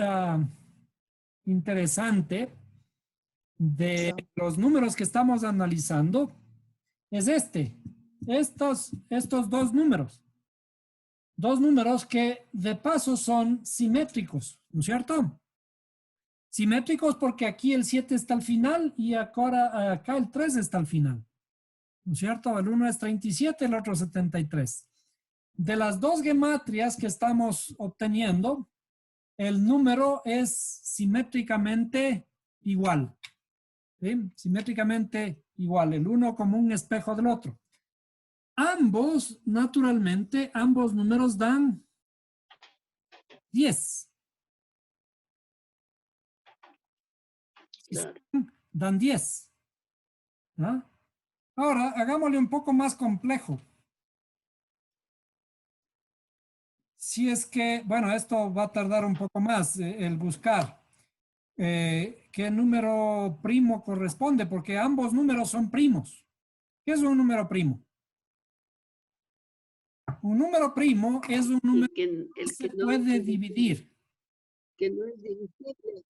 interesante de los números que estamos analizando es estos dos números. Dos números que de paso son simétricos, ¿no es cierto? Simétricos porque aquí el 7 está al final y acá el 3 está al final, ¿no es cierto? El uno es 37, el otro 73. De las dos gematrias que estamos obteniendo, el número es simétricamente igual. ¿Sí? Simétricamente igual, el uno como un espejo del otro. Ambos, naturalmente, ambos números dan 10. Claro. Dan 10. ¿No? Ahora, hagámosle un poco más complejo. si es que, bueno, esto va a tardar un poco más el buscar qué número primo corresponde, porque ambos números son primos. ¿Qué es un número primo? Un número primo es un número que se puede dividir. Que no es divisible.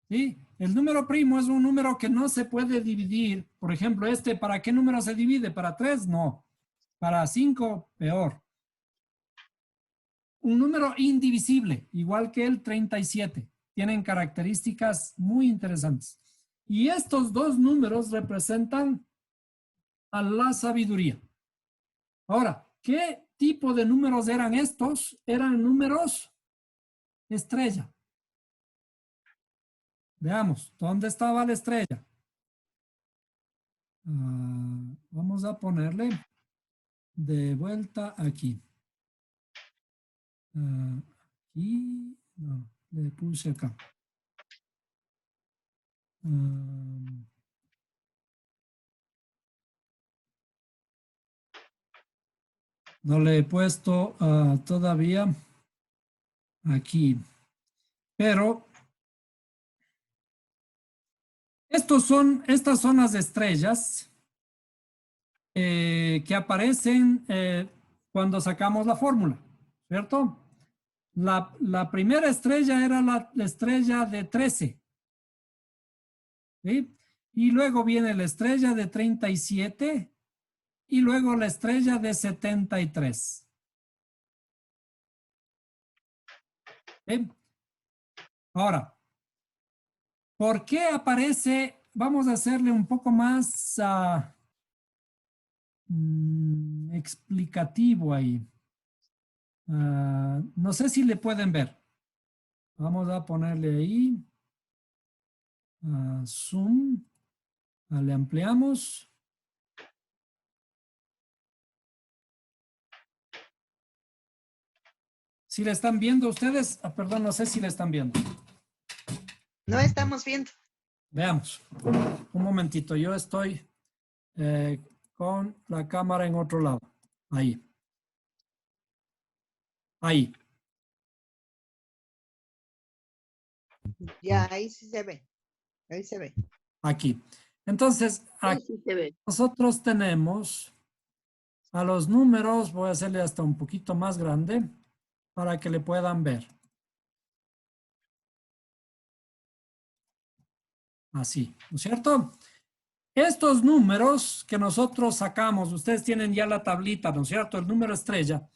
¿Sí? El número primo es un número que no se puede dividir. Por ejemplo, ¿para qué número se divide? ¿Para 3? No. Para 5, peor. Un número indivisible, igual que el 37. Tienen características muy interesantes. Y estos dos números representan a la sabiduría. Ahora, ¿qué tipo de números eran estos? Eran números estrella. Veamos, ¿dónde estaba la estrella? Vamos a ponerle de vuelta aquí. Aquí, no, le puse acá. No le he puesto todavía aquí. Pero estas son las estrellas que aparecen cuando sacamos la fórmula, ¿cierto? La primera estrella era la estrella de 13. ¿Sí? Y luego viene la estrella de 37 y luego la estrella de 73. ¿Sí? Ahora, ¿por qué aparece? Vamos a hacerle un poco más explicativo ahí. No sé si le pueden ver. Vamos a ponerle ahí. Zoom. Le ampliamos. ¿Si le están viendo ustedes? Perdón, no sé si le están viendo. No estamos viendo. Veamos. Un momentito. Yo estoy con la cámara en otro lado. Ahí. Ahí. Ya, ahí sí se ve. Ahí se ve. Aquí. Entonces, Ahí aquí sí se ve. nosotros tenemos a los números, voy a hacerle hasta un poquito más grande para que le puedan ver. Así, ¿no es cierto? Estos números que nosotros sacamos, ustedes tienen ya la tablita, ¿no es cierto? El número estrella.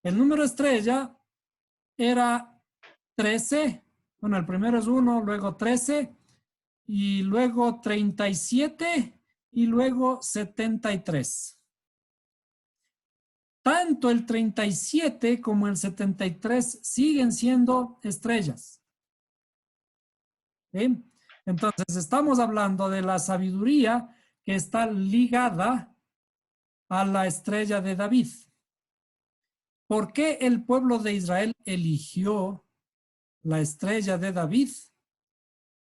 El número estrella era 13. Bueno, el primero es 1, luego 13, y luego 37, y luego 73. Tanto el 37 como el 73 siguen siendo estrellas. ¿Sí? Entonces, estamos hablando de la sabiduría que está ligada a la estrella de David. ¿Por qué el pueblo de Israel eligió la estrella de David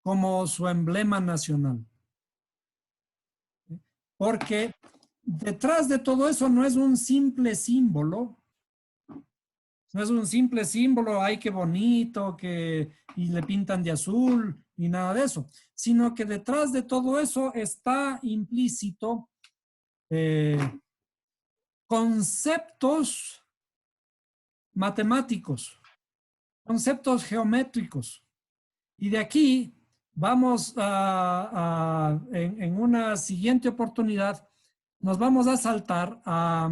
como su emblema nacional? Porque detrás de todo eso no es un simple símbolo. No es un simple símbolo, ay, qué bonito, y le pintan de azul, ni nada de eso. Sino que detrás de todo eso está implícito conceptos matemáticos, conceptos geométricos. Y de aquí vamos en una siguiente oportunidad, nos vamos a saltar a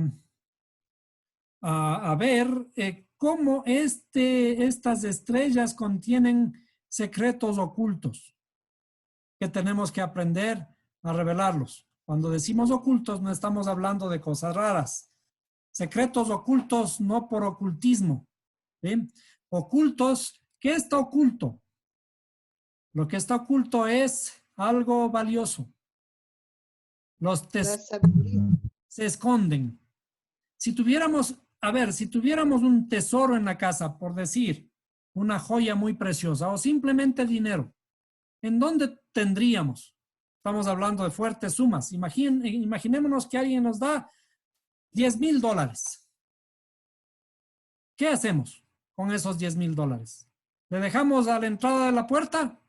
ver cómo estas estrellas contienen secretos ocultos que tenemos que aprender a revelarlos. Cuando decimos ocultos, no estamos hablando de cosas raras. Secretos ocultos no por ocultismo. ¿Sí? Ocultos, ¿qué está oculto? Lo que está oculto es algo valioso. Los se esconden. Si tuviéramos, si tuviéramos un tesoro en la casa, por decir, una joya muy preciosa o simplemente dinero, ¿en dónde tendríamos? Estamos hablando de fuertes sumas. Imaginémonos que alguien nos da $10,000. ¿Qué hacemos con esos $10,000? ¿Le dejamos a la entrada de la puerta?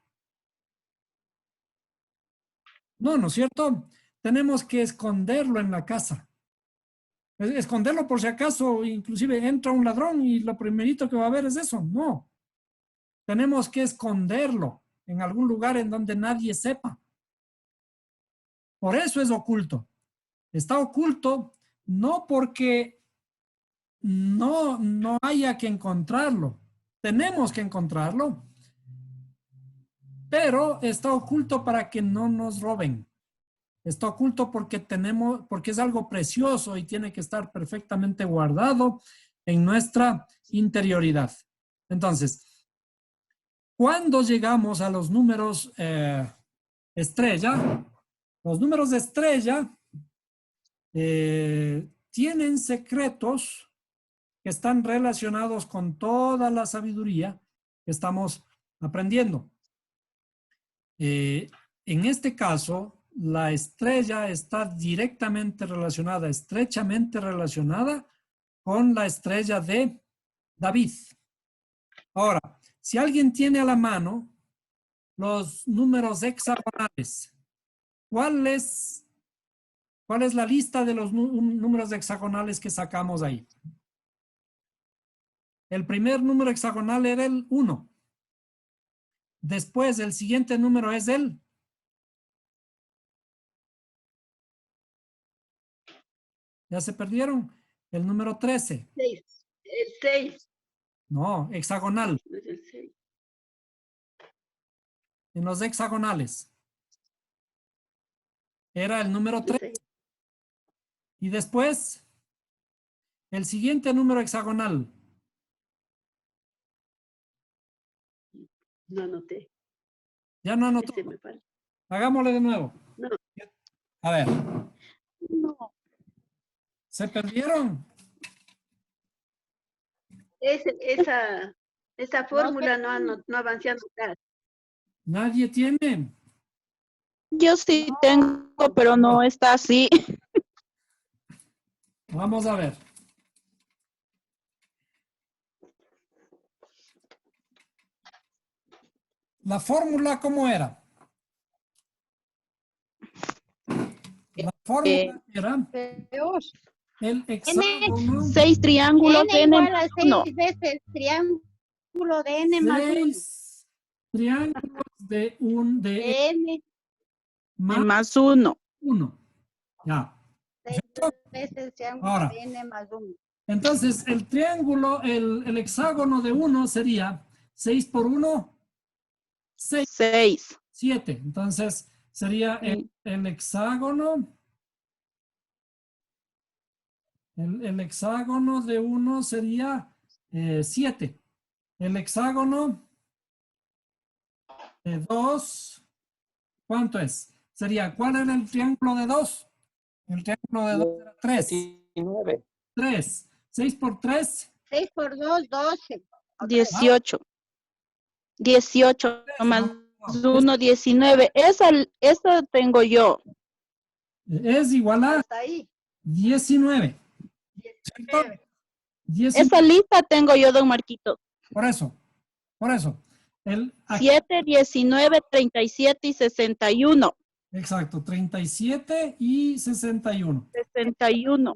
No, ¿no es cierto? Tenemos que esconderlo en la casa. Esconderlo por si acaso, inclusive entra un ladrón y lo primerito que va a ver es eso. No. Tenemos que esconderlo en algún lugar en donde nadie sepa. Por eso es oculto. Está oculto no porque no haya que encontrarlo. Tenemos que encontrarlo, pero está oculto para que no nos roben. Está oculto porque es algo precioso y tiene que estar perfectamente guardado en nuestra interioridad. Entonces, cuando llegamos a los números estrella, los números de estrella tienen secretos que están relacionados con toda la sabiduría que estamos aprendiendo. En este caso, la estrella está directamente relacionada, estrechamente relacionada con la estrella de David. Ahora, si alguien tiene a la mano los números hexagonales, ¿cuál es la lista de los números hexagonales que sacamos ahí? El primer número hexagonal era el 1. Después, el siguiente número es el... ¿Ya se perdieron? El número 13. 6. El 6. No, hexagonal. No es el 6. En los hexagonales. Era el número 3. Y después, el siguiente número hexagonal. No anoté. Ya no anotó. Ese me falta. Hagámosle de nuevo. No. A ver. No. ¿Se perdieron? Esa fórmula no avancé a anotar. ¿Nadie tiene? Yo sí tengo, pero no está así. Vamos a ver. ¿La fórmula cómo era? La fórmula era el hexágono. 6 triángulos N n igual a más 6 1. veces triángulo de n más 1. 6 triángulos de N Más 1. 1. Ya. 6 veces triángulo Ahora. de n más 1. Entonces, el triángulo, el hexágono de 1 sería 6 por 1, 6, 6. 7. Entonces, sería el hexágono. El hexágono de 1 sería 7. El hexágono de 2, ¿cuánto es? Sería, ¿cuál era el triángulo de 2? El triángulo de 2 era 3. 19. 3. 6 por 3. 6 por 2, 12. 18. 18 más 1, 19. Esa tengo yo. Es igual a Hasta ahí. 19. ¿Cierto? 19. Esa lista tengo yo, don Marquito. Por eso. Aquí, 7, 19, 37 y 61. exacto, 37 y 61. 61.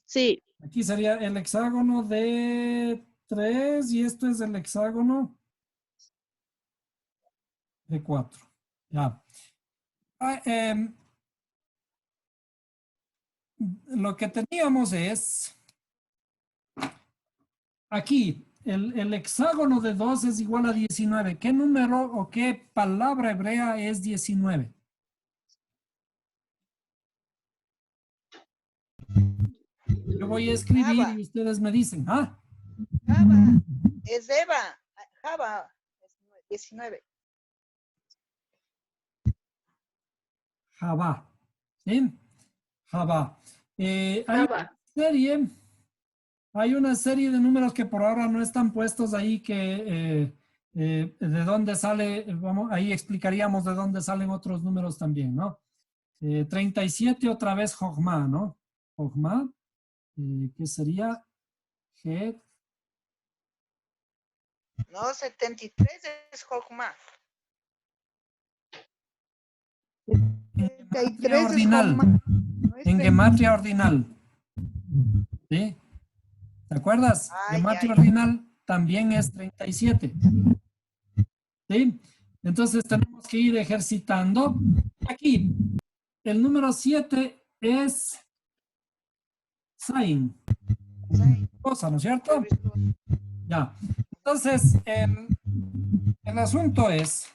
Sí. Aquí sería el hexágono de 3 y esto es el hexágono de 4. Ya. Lo que teníamos es, aquí, el hexágono de 2 es igual a 19. ¿Qué número o qué palabra hebrea es 19? Yo voy a escribir Java. y ustedes me dicen, ¿ah? Java. Es Eva. Java. Es 19. Java. ¿Sí? Java. Hay una serie de números que por ahora no están puestos ahí que de dónde sale, ahí explicaríamos de dónde salen otros números también, ¿no? 37 otra vez Jochma, ¿no? Jochma, que sería Het No, 73 es Jokma. En gematria 73 es ordinal. Jokma. No es En 30. gematria ordinal. ¿Sí? ¿Te acuerdas? Ah, Gematria ya, ya. ordinal también es 37. ¿Sí? Entonces tenemos que ir ejercitando. Aquí, el número 7 es sin. Cosa, ¿no es cierto? Ya. Entonces, el asunto es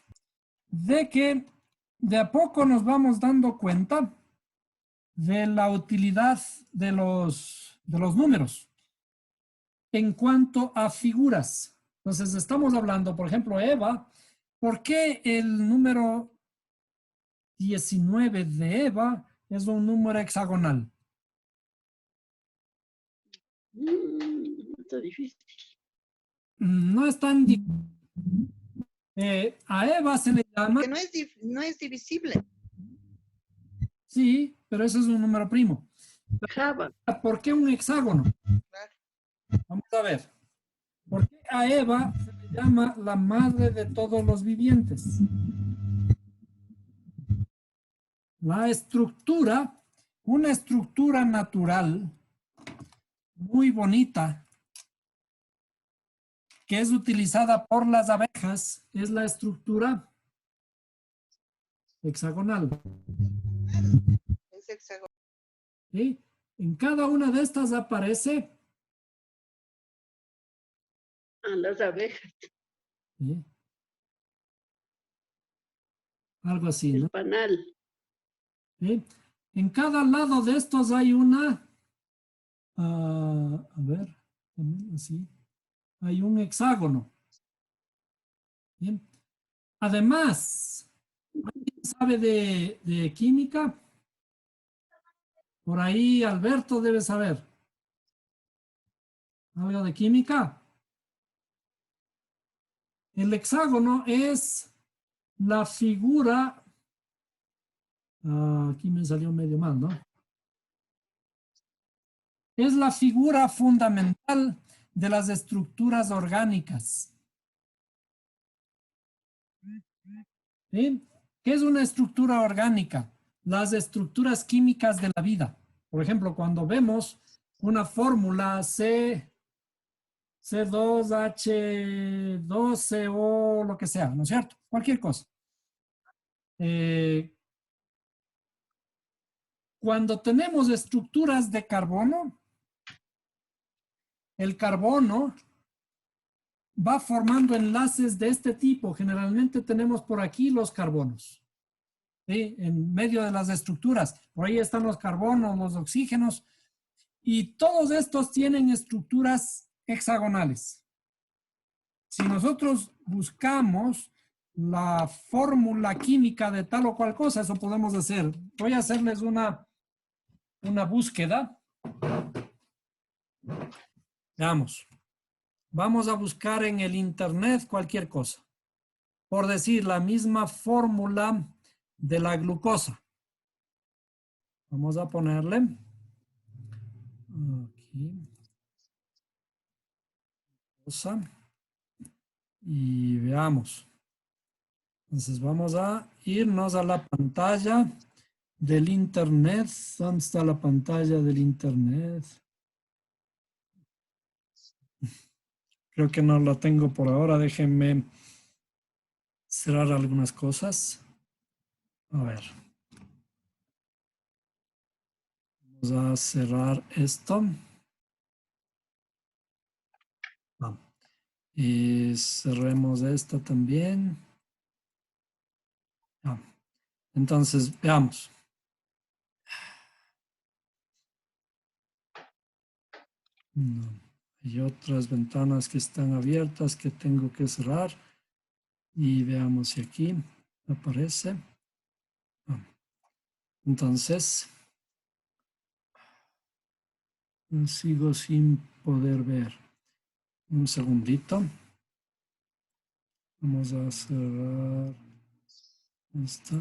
de que de a poco nos vamos dando cuenta de la utilidad de los números en cuanto a figuras. Entonces, estamos hablando, por ejemplo, Eva. ¿Por qué el número 19 de Eva es un número hexagonal? Está difícil. No es tan difícil. A Eva se le llama, Porque no es divisible. sí, pero ese es un número primo. Java. ¿Por qué un hexágono? Claro. Vamos a ver. ¿Por qué a Eva se le llama la madre de todos los vivientes? La estructura, una estructura natural muy bonita que es utilizada por las abejas, es la estructura hexagonal. Es hexagonal. ¿Sí? En cada una de estas aparece, Las abejas. ¿sí? Algo así, El ¿no? panal. ¿Sí? En cada lado de estos hay una, a ver, así, hay un hexágono. Bien. Además, ¿alguien sabe de química? Por ahí Alberto debe saber. ¿Algo de química? El hexágono es la figura, aquí me salió medio mal, ¿no? Es la figura fundamental de las estructuras orgánicas. ¿Sí? ¿Qué es una estructura orgánica? Las estructuras químicas de la vida. Por ejemplo, cuando vemos una fórmula C2H12O, lo que sea, ¿no es cierto? Cualquier cosa. Cuando tenemos estructuras de carbono, el carbono va formando enlaces de este tipo. Generalmente tenemos por aquí los carbonos, ¿sí? En medio de las estructuras. Por ahí están los carbonos, los oxígenos, y todos estos tienen estructuras hexagonales. Si nosotros buscamos la fórmula química de tal o cual cosa, eso podemos hacer. Voy a hacerles una búsqueda. Veamos. Vamos a buscar en el internet cualquier cosa. Por decir, la misma fórmula de la glucosa. Vamos a ponerle aquí. Glucosa. Y veamos. Entonces vamos a irnos a la pantalla del internet. ¿Dónde está la pantalla del internet? Creo que no la tengo por ahora. Déjenme cerrar algunas cosas. A ver. Vamos a cerrar esto. Y cerremos esta también. Entonces, veamos. No. Hay otras ventanas que están abiertas que tengo que cerrar. Y veamos si aquí aparece. Entonces, sigo sin poder ver. Un segundito. Vamos a cerrar esta.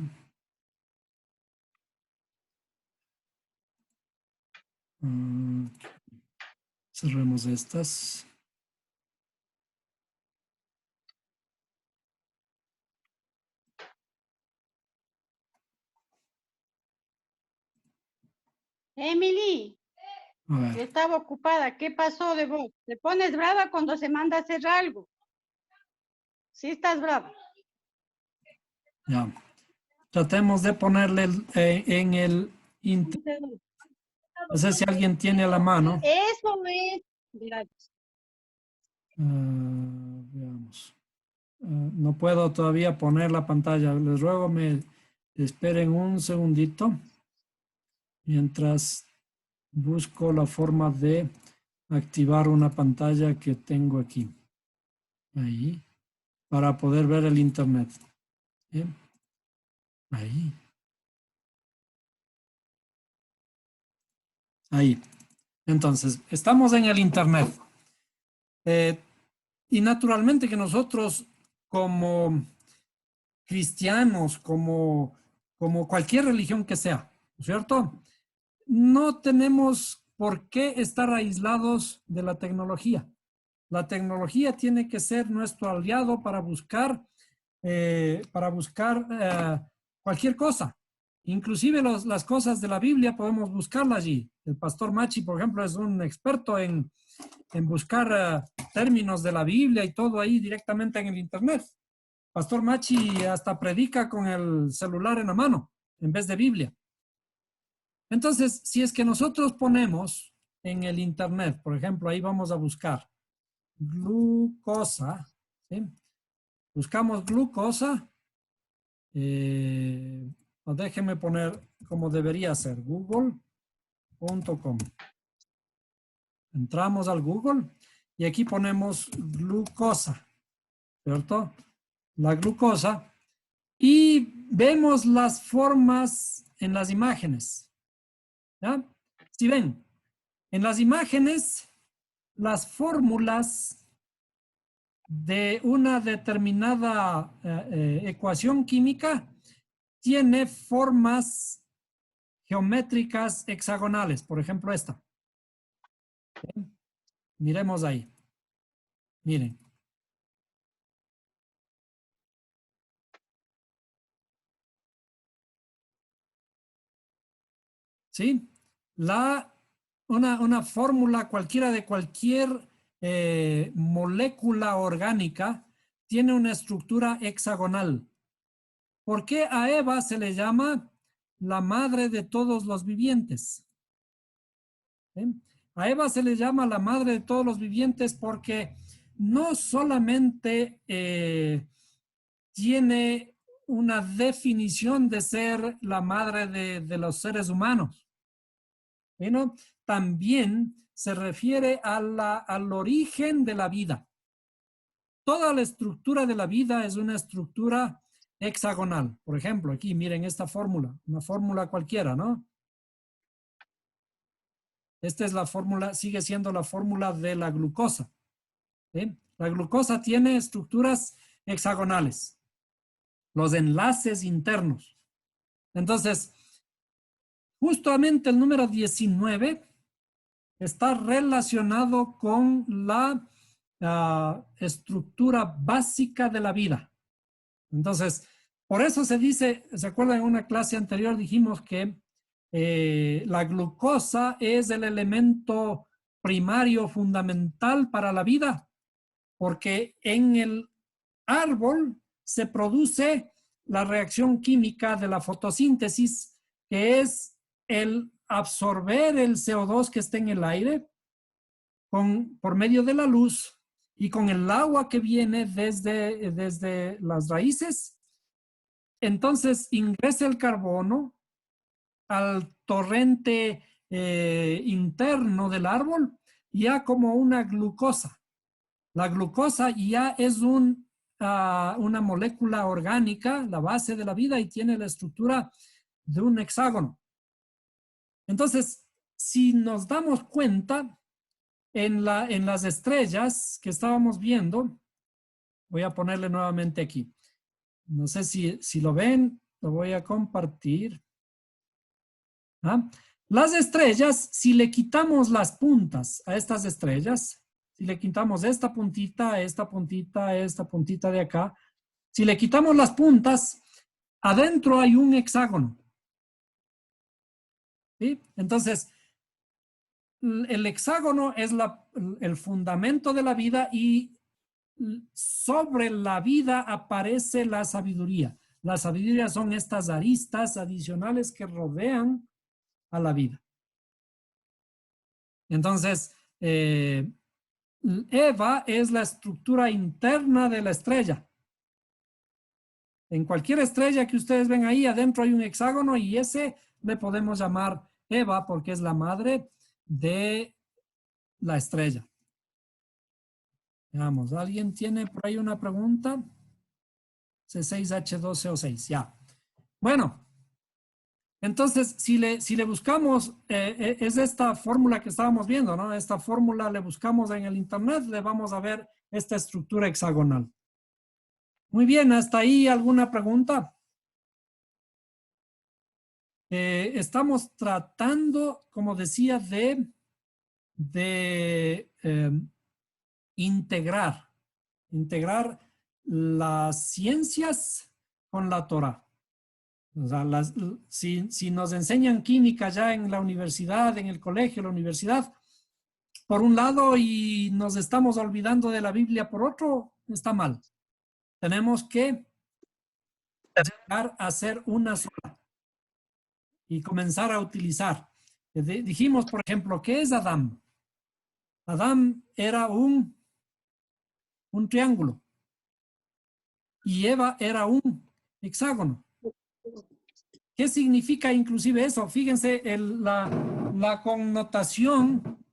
Cerremos estas. Emily, A ver, estaba ocupada. ¿Qué pasó de vos? ¿Te pones brava cuando se manda a hacer algo? Sí estás brava. ya. Tratemos de ponerle en el... No sé si alguien tiene a la mano. Eso es. Mira, Veamos. No puedo todavía poner la pantalla. Les ruego me esperen un segundito mientras busco la forma de activar una pantalla que tengo aquí. Ahí. Para poder ver el internet. Bien. Ahí. Ahí. Entonces, estamos en el internet. Y naturalmente que nosotros como cristianos, como cualquier religión que sea, ¿no es cierto? No tenemos por qué estar aislados de la tecnología. La tecnología tiene que ser nuestro aliado para buscar cualquier cosa. Inclusive las cosas de la Biblia podemos buscarlas allí. El pastor Machi, por ejemplo, es un experto en buscar términos de la Biblia y todo ahí directamente en el internet. Pastor Machi hasta predica con el celular en la mano en vez de Biblia. Entonces, si es que nosotros ponemos en el internet, por ejemplo, ahí vamos a buscar glucosa, ¿sí? Buscamos glucosa, o déjenme poner como debería ser, google.com. Entramos al Google y aquí ponemos glucosa, ¿cierto? La glucosa y vemos las formas en las imágenes. ¿Ya? Si ven, en las imágenes, las fórmulas de una determinada ecuación química tiene formas geométricas hexagonales. Por ejemplo, esta. ¿Sí? Miremos ahí. Miren. ¿Sí? Una fórmula cualquiera de cualquier molécula orgánica tiene una estructura hexagonal. ¿Por qué a Eva se le llama la madre de todos los vivientes? ¿Sí? A Eva se le llama la madre de todos los vivientes porque no solamente tiene una definición de ser la madre de los seres humanos, ¿no? También se refiere al origen de la vida. Toda la estructura de la vida es una estructura hexagonal. Por ejemplo, aquí miren esta fórmula, una fórmula cualquiera, ¿no? Esta es la fórmula, sigue siendo la fórmula de la glucosa. ¿Sí? La glucosa tiene estructuras hexagonales, los enlaces internos. Entonces, justamente el número 19 está relacionado con la estructura básica de la vida. Entonces, por eso se dice, ¿se acuerdan? En una clase anterior dijimos que la glucosa es el elemento primario fundamental para la vida, porque en el árbol se produce la reacción química de la fotosíntesis, que es el absorber el CO2 que está en el aire por medio de la luz y con el agua que viene desde las raíces. Entonces ingresa el carbono al torrente interno del árbol, ya como una glucosa. La glucosa ya es una molécula orgánica, la base de la vida, y tiene la estructura de un hexágono. Entonces, si nos damos cuenta, en las estrellas que estábamos viendo, voy a ponerle nuevamente aquí. No sé si lo ven, lo voy a compartir. ¿Ah? Las estrellas, si le quitamos las puntas a estas estrellas, si le quitamos esta puntita de acá, si le quitamos las puntas, adentro hay un hexágono. ¿Sí? Entonces, el hexágono es el fundamento de la vida y sobre la vida aparece la sabiduría. La sabiduría son estas aristas adicionales que rodean a la vida. Entonces, Eva es la estructura interna de la estrella. En cualquier estrella que ustedes ven ahí, adentro hay un hexágono y ese le podemos llamar Eva porque es la madre de la estrella. Veamos, ¿alguien tiene por ahí una pregunta? C6H12O6, ya. Bueno, entonces, si le buscamos, es esta fórmula que estábamos viendo, ¿no? Esta fórmula le buscamos en el internet, le vamos a ver esta estructura hexagonal. Muy bien, ¿hasta ahí alguna pregunta? Estamos tratando, como decía, de integrar las ciencias con la Torá. O sea, si nos enseñan química ya en la universidad, en el colegio, la universidad, por un lado, y nos estamos olvidando de la Biblia por otro, está mal. Tenemos que llegar a hacer una sola y comenzar a utilizar. Dijimos, por ejemplo, ¿qué es Adán? Adán era un triángulo y Eva era un hexágono. ¿Qué significa inclusive eso? Fíjense la connotación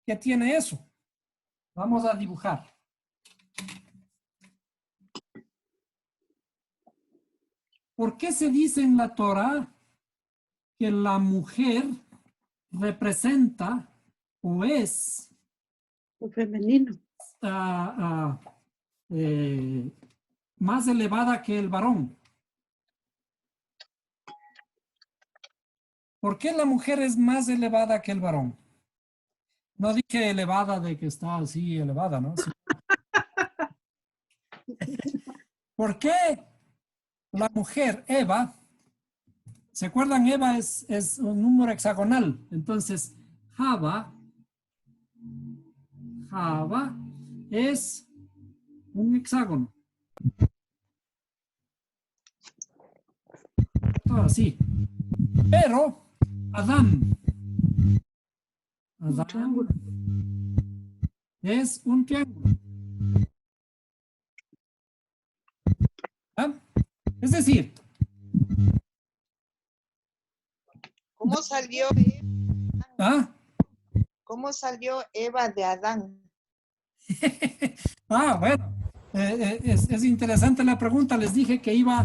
que tiene eso. Vamos a dibujar. ¿Por qué se dice en la Torá que la mujer representa o es Lo femenino. más elevada que el varón? ¿Por qué la mujer es más elevada que el varón? No dije elevada de que está así elevada, ¿no? Sí. ¿Por qué la mujer, Eva, ¿se acuerdan? Eva es un número hexagonal. Entonces, Java es un hexágono. Así. Pero Adán es un triángulo. ¿Ah? Es decir, ¿Cómo salió, ¿ah? cómo salió Eva de Adán? Bueno, es interesante la pregunta. Les dije que iba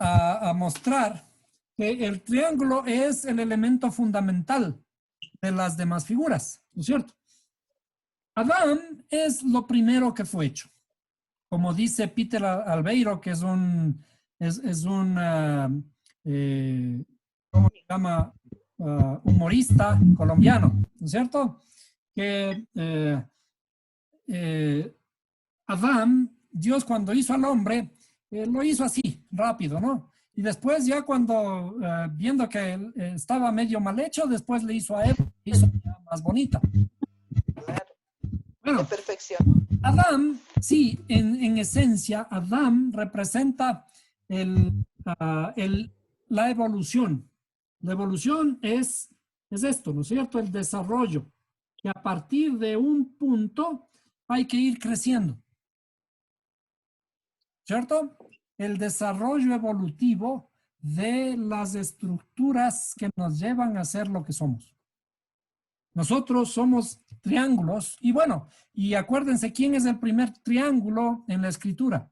a mostrar que el triángulo es el elemento fundamental de las demás figuras, ¿no es cierto? Adán es lo primero que fue hecho. Como dice Peter Albeiro, que es un ¿cómo se llama? Humorista colombiano, ¿no es cierto? Que Adán, Dios cuando hizo al hombre, lo hizo así, rápido, ¿no? Y después ya cuando, viendo que estaba medio mal hecho, después le hizo a Eva, le hizo ya más bonita. Bueno, Perfección. Adán, sí, en esencia, Adán representa la evolución. La evolución es esto, ¿no es cierto? El desarrollo. Que a partir de un punto hay que ir creciendo. ¿Cierto? El desarrollo evolutivo de las estructuras que nos llevan a ser lo que somos. Nosotros somos triángulos y bueno, y acuérdense quién es el primer triángulo en la escritura.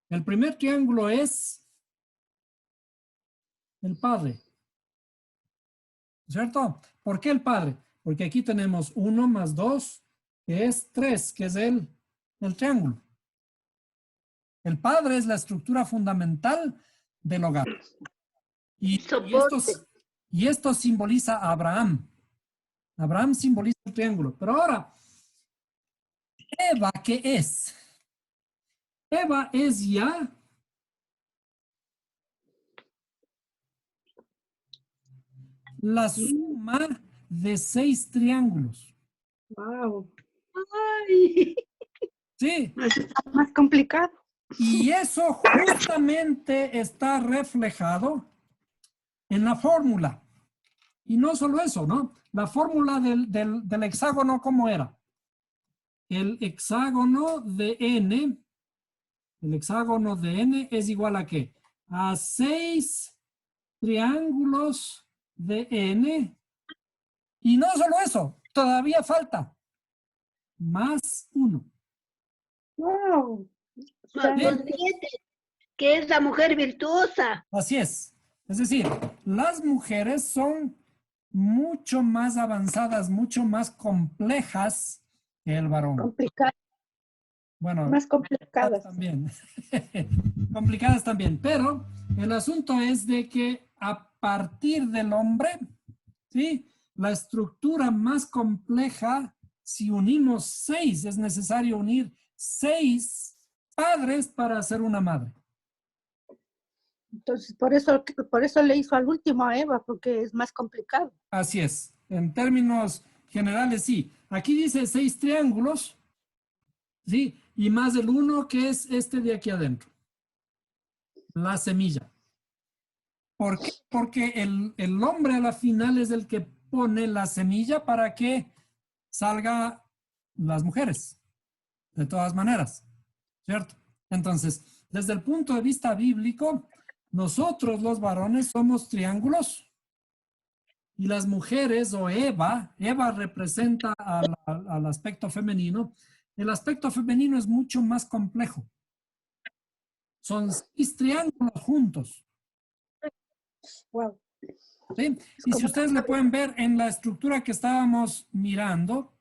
El primer triángulo es el Padre. ¿Cierto? ¿Por qué el Padre? Porque aquí tenemos 1 más 2, que es 3, que es el triángulo. El Padre es la estructura fundamental del hogar. Y esto simboliza a Abraham. Abraham simboliza el triángulo. Pero ahora, Eva, ¿qué es? Eva es ya la suma de 6 triángulos. Wow. Ay, Sí, está más complicado. y eso justamente está reflejado en la fórmula. Y no solo eso, ¿no? La fórmula del hexágono, ¿cómo era? El hexágono de n, es igual a ¿qué? A 6 triángulos de n. Y no solo eso, todavía falta más 1. Wow. Son 7, que es la mujer virtuosa. Así es. Es decir, las mujeres son mucho más avanzadas, mucho más complejas que el varón. Complicado. Bueno, Más complicadas. también. Complicadas también. Pero el asunto es de que a partir del hombre, ¿sí? La estructura más compleja, si unimos 6, es necesario unir 6 padres para hacer una madre. Entonces, por eso le hizo al último a Eva, porque es más complicado. Así es. En términos generales, sí. Aquí dice 6 triángulos, ¿sí? Y más el 1 que es este de aquí adentro. La semilla. ¿Por qué? Porque el hombre a la final es el que pone la semilla para que salga las mujeres. De todas maneras. ¿Cierto? Entonces, desde el punto de vista bíblico, nosotros los varones somos triángulos y las mujeres o Eva representa al aspecto femenino. El aspecto femenino es mucho más complejo. Son 6 triángulos juntos. Wow. ¿Sí? Y si ustedes le pueden ver en la estructura que estábamos mirando,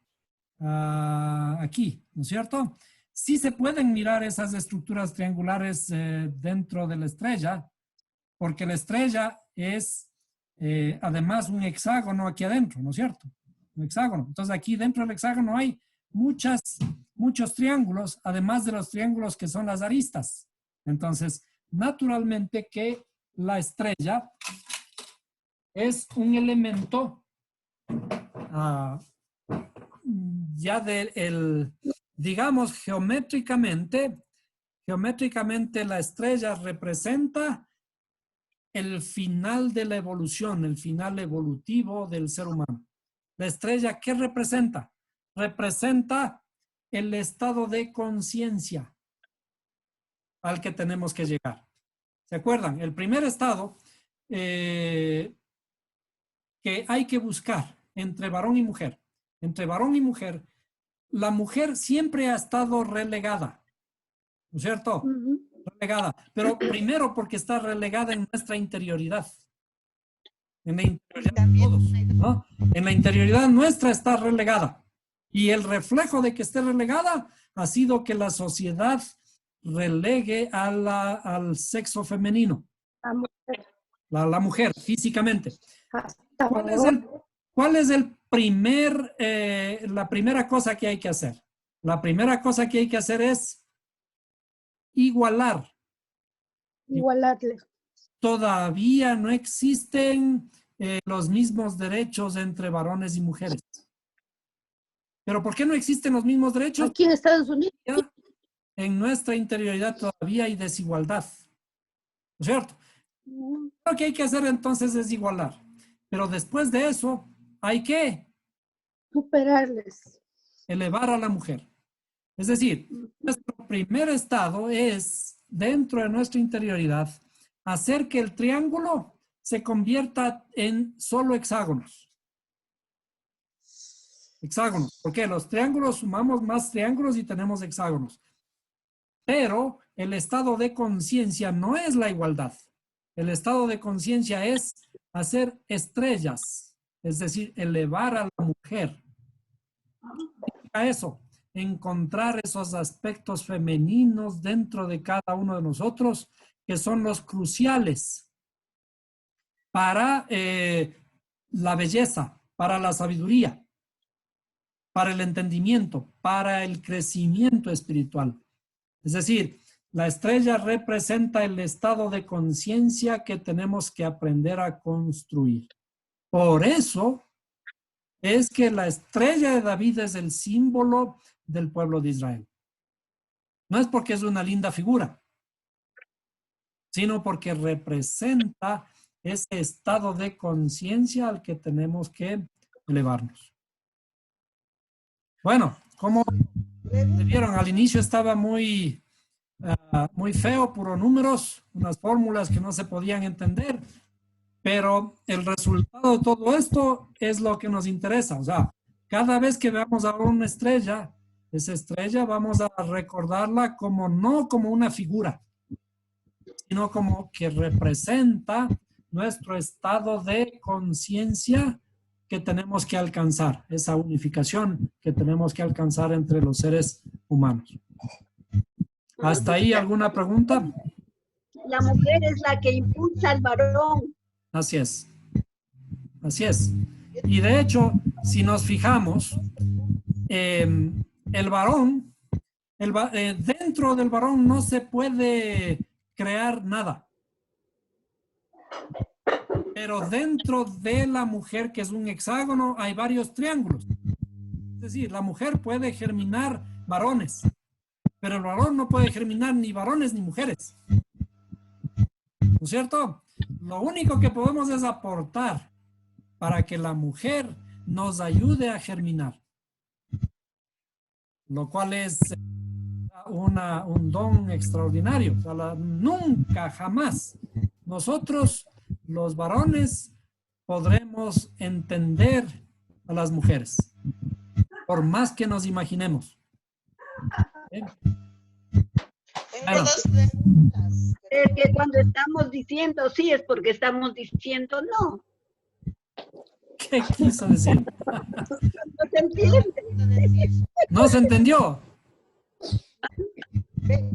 aquí, ¿no es cierto? Sí se pueden mirar esas estructuras triangulares dentro de la estrella, porque la estrella es además un hexágono aquí adentro, ¿no es cierto? Un hexágono. Entonces aquí dentro del hexágono hay muchos triángulos, además de los triángulos que son las aristas. Entonces, naturalmente que la estrella es un elemento ya digamos, geométricamente la estrella representa el final de la evolución, el final evolutivo del ser humano. La estrella, ¿qué representa? Representa el estado de conciencia al que tenemos que llegar. ¿Se acuerdan? El primer estado que hay que buscar entre varón y mujer. Entre varón y mujer, la mujer siempre ha estado relegada, ¿no es cierto? Relegada, pero primero porque está relegada en nuestra interioridad. En la interioridad de todos, ¿no? En la interioridad nuestra está relegada. Y el reflejo de que esté relegada ha sido que la sociedad relegue al sexo femenino. La mujer, físicamente. ¿Cuál es la primera cosa que hay que hacer? La primera cosa que hay que hacer es igualar. Igualarle. Todavía no existen los mismos derechos entre varones y mujeres. ¿Pero por qué no existen los mismos derechos? Aquí en Estados Unidos. En nuestra interioridad todavía hay desigualdad. ¿No es cierto? Lo que hay que hacer entonces es igualar. Pero después de eso, hay que superarles. Elevar a la mujer. Es decir, nuestro primer estado es, dentro de nuestra interioridad, hacer que el triángulo se convierta en solo hexágonos. Hexágonos. Porque los triángulos, sumamos más triángulos y tenemos hexágonos. Pero el estado de conciencia no es la igualdad. El estado de conciencia es hacer estrellas, es decir, elevar a la mujer. A eso, encontrar esos aspectos femeninos dentro de cada uno de nosotros que son los cruciales para la belleza, para la sabiduría, para el entendimiento, para el crecimiento espiritual. Es decir, la estrella representa el estado de conciencia que tenemos que aprender a construir. Por eso es que la estrella de David es el símbolo del pueblo de Israel. No es porque es una linda figura, sino porque representa ese estado de conciencia al que tenemos que elevarnos. Bueno, como vieron, al inicio estaba muy feo, puro números, unas fórmulas que no se podían entender, pero el resultado de todo esto es lo que nos interesa. O sea, cada vez que veamos ahora una estrella, esa estrella vamos a recordarla como no como una figura, sino como que representa nuestro estado de conciencia que tenemos que alcanzar, esa unificación que tenemos que alcanzar entre los seres humanos. ¿Hasta ahí alguna pregunta? La mujer es la que impulsa al varón. Así es. Así es. Y de hecho, si nos fijamos, el varón, dentro del varón no se puede crear nada. Pero dentro de la mujer, que es un hexágono, hay varios triángulos. Es decir, la mujer puede germinar varones, pero el varón no puede germinar ni varones ni mujeres. ¿No es cierto? Lo único que podemos es aportar para que la mujer nos ayude a germinar. Lo cual es un don extraordinario. O sea, nunca, jamás, nosotros, los varones, podremos entender a las mujeres, por más que nos imaginemos. Bueno. Dos preguntas. Es que cuando estamos diciendo sí es porque estamos diciendo no. ¿Qué quiso decir? No se entiende. ¿No se entendió?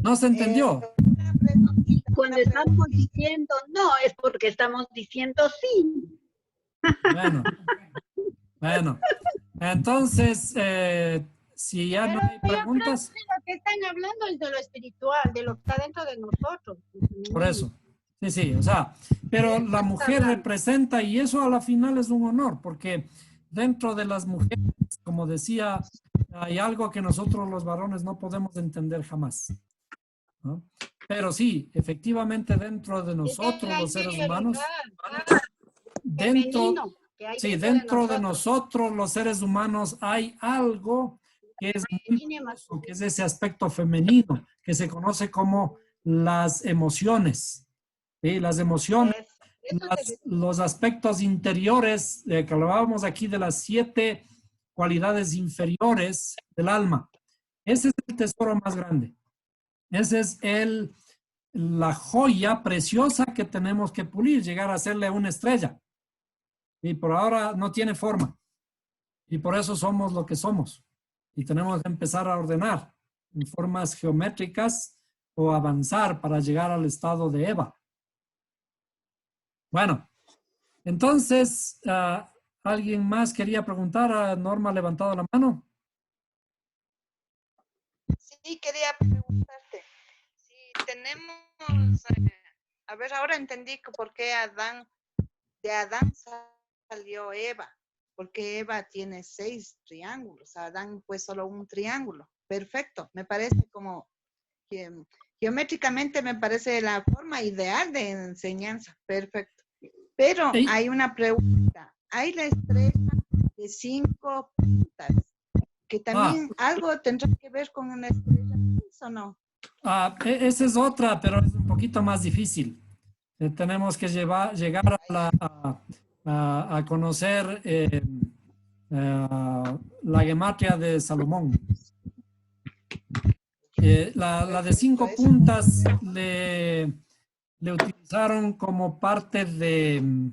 ¿No se entendió? Cuando estamos diciendo no es porque estamos diciendo sí. Bueno. Entonces, si ya no hay preguntas. Lo que están hablando es de lo espiritual, de lo que está dentro de nosotros. Por eso. Sí, o sea, pero la mujer representa, y eso a la final es un honor, porque dentro de las mujeres, como decía, hay algo que nosotros los varones no podemos entender jamás, ¿no? Pero sí, efectivamente dentro de nosotros los seres humanos, dentro de nosotros los seres humanos hay algo que es muy hermoso, que es ese aspecto femenino, que se conoce como las emociones. ¿Sí? Las emociones, los aspectos interiores, que hablábamos aquí de las 7 cualidades inferiores del alma. Ese es el tesoro más grande. Ese es la joya preciosa que tenemos que pulir, llegar a hacerle una estrella. Y por ahora no tiene forma. Y por eso somos lo que somos. Y tenemos que empezar a ordenar en formas geométricas o avanzar para llegar al estado de Eva. Bueno, entonces, ¿alguien más quería preguntar? ¿A Norma ha levantado la mano? Sí, quería preguntarte. Si tenemos, a ver, ahora entendí por qué de Adán salió Eva, porque Eva tiene 6 triángulos, Adán pues solo un triángulo. Perfecto, me parece como que geométricamente me parece la forma ideal de enseñanza. Perfecto. Pero ¿Sí? Hay una pregunta. Hay la estrella de 5 puntas, que también algo tendrá que ver con una estrella, ¿o no? Esa es otra, pero es un poquito más difícil. Tenemos que llegar a conocer la gematria de Salomón. La de 5 puntas le utilizaron como parte de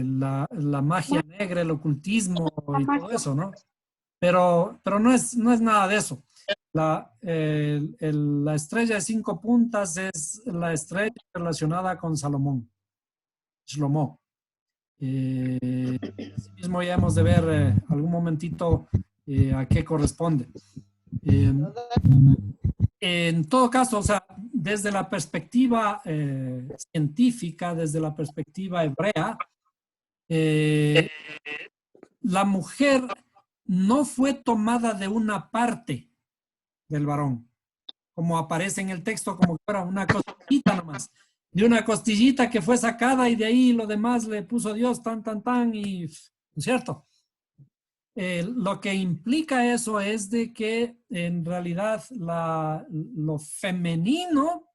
la magia negra, el ocultismo y todo eso, ¿no? Pero no es nada de eso. La estrella de 5 puntas es la estrella relacionada con Salomón, Shlomo. Así mismo ya hemos de ver algún momentito a qué corresponde. En todo caso, o sea, desde la perspectiva científica, desde la perspectiva hebrea, la mujer no fue tomada de una parte del varón, como aparece en el texto, como que fuera una costillita nomás, de una costillita que fue sacada y de ahí lo demás le puso Dios tan, y, ¿no es cierto? Lo que implica eso es de que en realidad lo femenino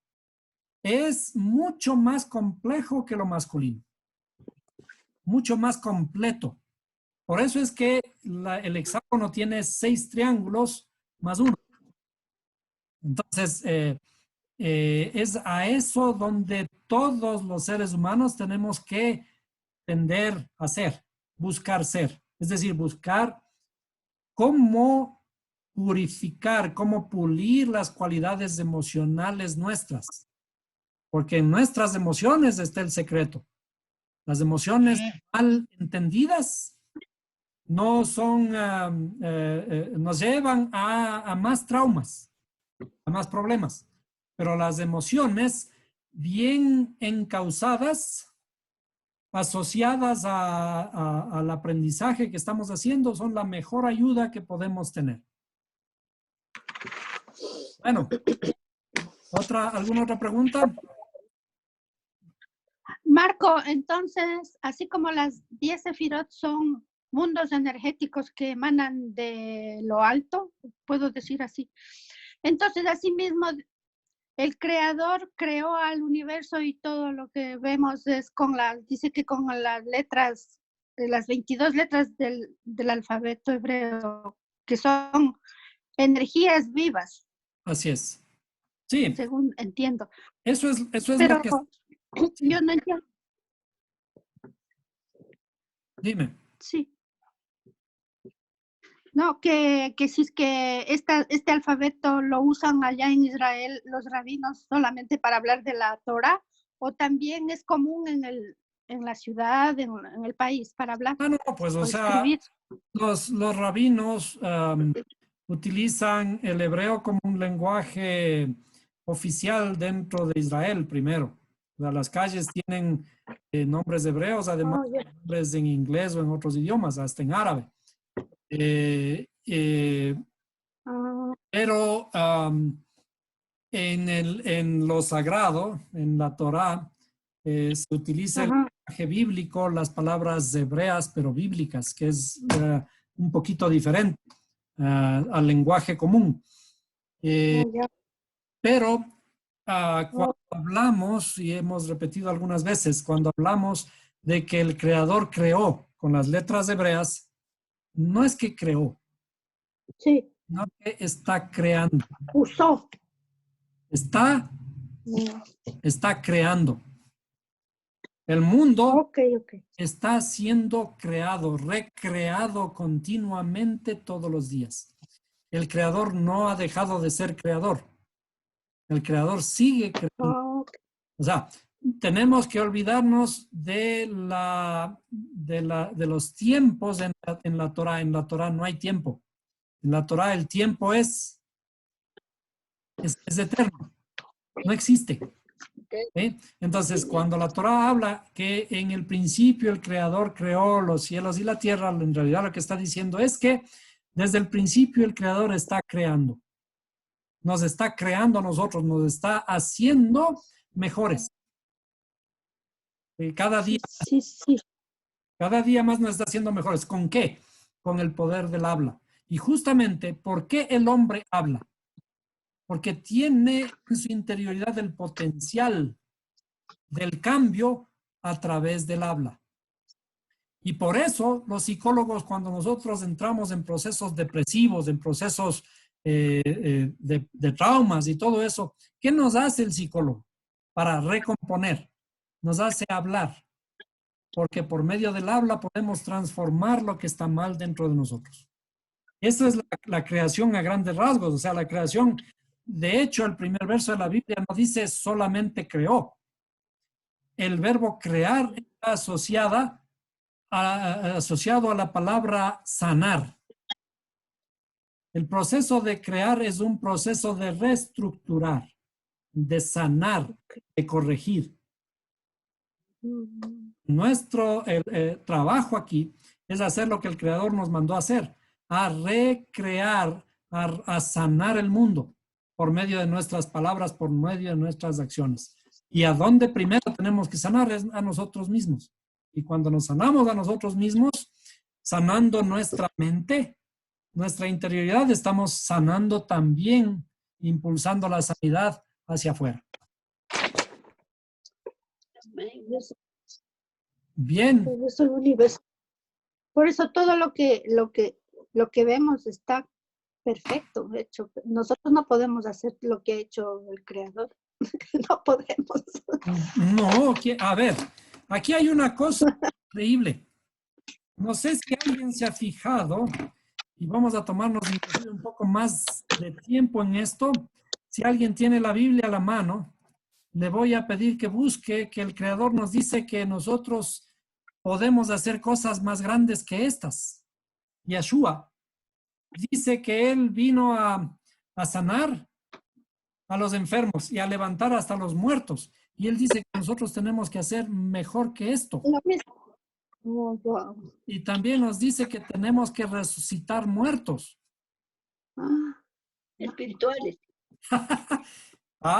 es mucho más complejo que lo masculino, mucho más completo. Por eso es que el hexágono tiene 6 triángulos más 1. Entonces, es a eso donde todos los seres humanos tenemos que tender a ser, buscar ser. Es decir, buscar cómo purificar, cómo pulir las cualidades emocionales nuestras. Porque en nuestras emociones está el secreto. Las emociones mal entendidas no son, nos llevan a más traumas, a más problemas. Pero las emociones bien encausadas, asociadas al aprendizaje que estamos haciendo, son la mejor ayuda que podemos tener. Bueno, ¿alguna otra pregunta? Marco, entonces, así como las 10 sefirot son mundos energéticos que emanan de lo alto, puedo decir así. Entonces, asimismo, el creador creó al universo y todo lo que vemos es dice que con las letras, las 22 letras del alfabeto hebreo, que son energías vivas. Así es. Sí. Según entiendo. Eso es Pero lo que... yo no entiendo. Dime. Sí. No, que si es que este alfabeto lo usan allá en Israel los rabinos solamente para hablar de la Torah, o también es común en la ciudad, en el país, para hablar. No, pues o sea, escribir. los rabinos utilizan el hebreo como un lenguaje oficial dentro de Israel primero. O sea, las calles tienen nombres hebreos, además nombres en inglés o en otros idiomas, hasta en árabe. Pero en lo sagrado, en la Torá, se utiliza el lenguaje bíblico, las palabras hebreas, pero bíblicas, que es un poquito diferente al lenguaje común. Pero cuando hablamos, y hemos repetido algunas veces, cuando hablamos de que el creador creó con las letras hebreas, no es que creó, no que está creando. Usó. Está creando. El mundo está siendo creado, recreado continuamente todos los días. El creador no ha dejado de ser creador. El creador sigue creando. O sea, tenemos que olvidarnos de los tiempos en la Torá. En la Torá no hay tiempo. En la Torá el tiempo es eterno. No existe. ¿Sí? Entonces, cuando la Torá habla que en el principio el Creador creó los cielos y la tierra, en realidad lo que está diciendo es que desde el principio el Creador está creando. Nos está creando a nosotros, nos está haciendo mejores. Cada día, cada día más nos está haciendo mejores. ¿Con qué? Con el poder del habla. Y justamente, ¿por qué el hombre habla? Porque tiene en su interioridad el potencial del cambio a través del habla. Y por eso los psicólogos, cuando nosotros entramos en procesos depresivos, en procesos de traumas y todo eso, ¿qué nos hace el psicólogo? Para recomponer, nos hace hablar, porque por medio del habla podemos transformar lo que está mal dentro de nosotros. Esa es la creación a grandes rasgos, o sea, la creación. De hecho, el primer verso de la Biblia no dice solamente creó. El verbo crear está asociado a la palabra sanar. El proceso de crear es un proceso de reestructurar, de sanar, de corregir. Nuestro trabajo aquí es hacer lo que el Creador nos mandó a hacer, a recrear, a sanar el mundo por medio de nuestras palabras, por medio de nuestras acciones. Y a dónde primero tenemos que sanar es a nosotros mismos. Y cuando nos sanamos a nosotros mismos, sanando nuestra mente, nuestra interioridad, estamos sanando también, impulsando la sanidad hacia afuera. Bien. Por eso el universo. Por eso todo lo que vemos está perfecto, hecho. Nosotros no podemos hacer lo que ha hecho el Creador. No podemos. No, a ver, aquí hay una cosa increíble. No sé si alguien se ha fijado, y vamos a tomarnos un poco más de tiempo en esto. Si alguien tiene la Biblia a la mano, le voy a pedir que busque que el Creador nos dice que nosotros podemos hacer cosas más grandes que estas. Yeshua dice que Él vino a sanar a los enfermos y a levantar hasta los muertos. Y Él dice que nosotros tenemos que hacer mejor que esto. Lo mismo. Oh, wow. Y también nos dice que tenemos que resucitar muertos. Espirituales.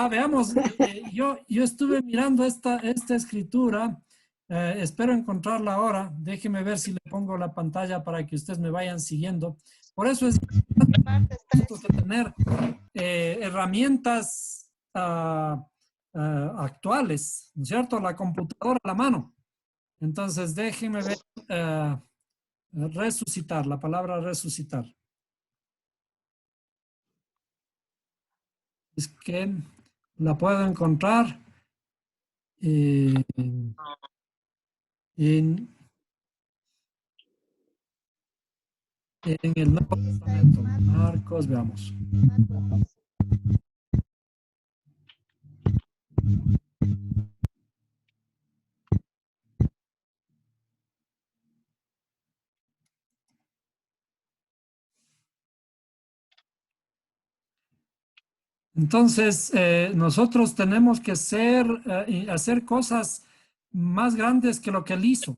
Veamos, yo estuve mirando esta escritura, espero encontrarla ahora, déjeme ver si le pongo la pantalla para que ustedes me vayan siguiendo. Por eso es importante tener herramientas actuales, ¿no es cierto? La computadora a la mano. Entonces, déjenme ver, resucitar, la palabra resucitar. Es que la puedo encontrar en el Nuevo Testamento. Marcos, veamos. Entonces, nosotros tenemos que hacer cosas más grandes que lo que él hizo.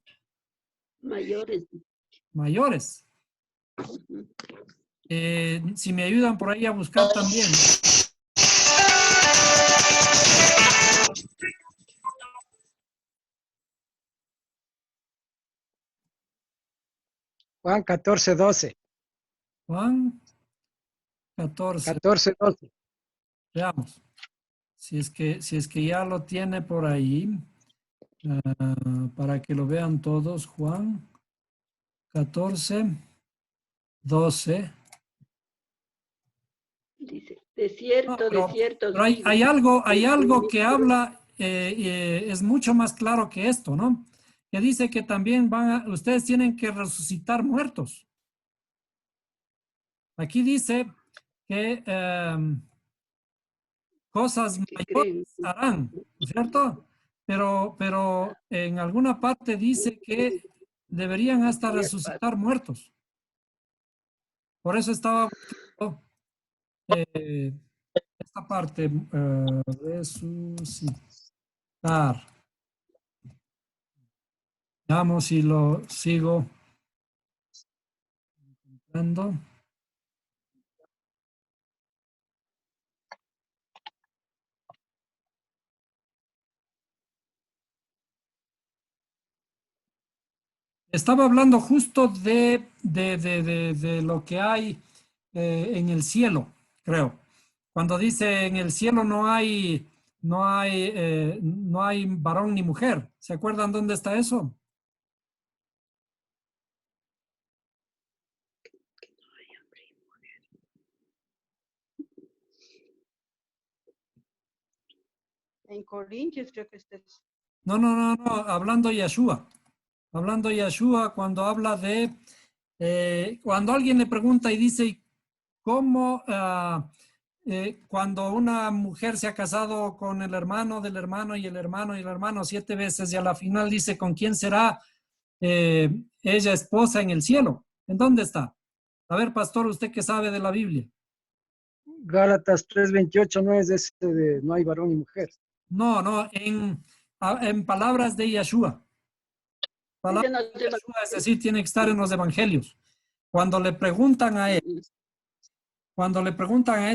Mayores. Mayores. Si me ayudan por ahí a buscar también. Juan 14:12. Juan 14. 14:12. Veamos. Si es que ya lo tiene por ahí, para que lo vean todos, Juan 14:12. Dice, de cierto, pero, de cierto. Pero hay algo que habla, es mucho más claro que esto, ¿no? Que dice que también ustedes tienen que resucitar muertos. Aquí dice que cosas mayores harán, ¿no es cierto? Pero en alguna parte dice que deberían hasta resucitar muertos. Por eso estaba buscando esta parte, resucitar. Veamos si lo sigo encontrando. Estaba hablando justo de lo que hay en el cielo, creo. Cuando dice en el cielo no hay varón ni mujer. ¿Se acuerdan dónde está eso? En Corintios creo que estés. No, hablando Yeshua. Hablando Yeshua cuando habla de, cuando alguien le pregunta y dice, ¿cómo cuando una mujer se ha casado con el hermano del hermano y el hermano y el hermano 7 veces y a la final dice, ¿con quién será ella esposa en el cielo? ¿En dónde está? A ver, pastor, usted que sabe de la Biblia. Gálatas 3:28 no es ese de no hay varón y mujer. No, en en palabras de Yeshua. Palabras Ese no de te va- Yeshua, es decir, tiene que estar en los evangelios. Cuando le preguntan a él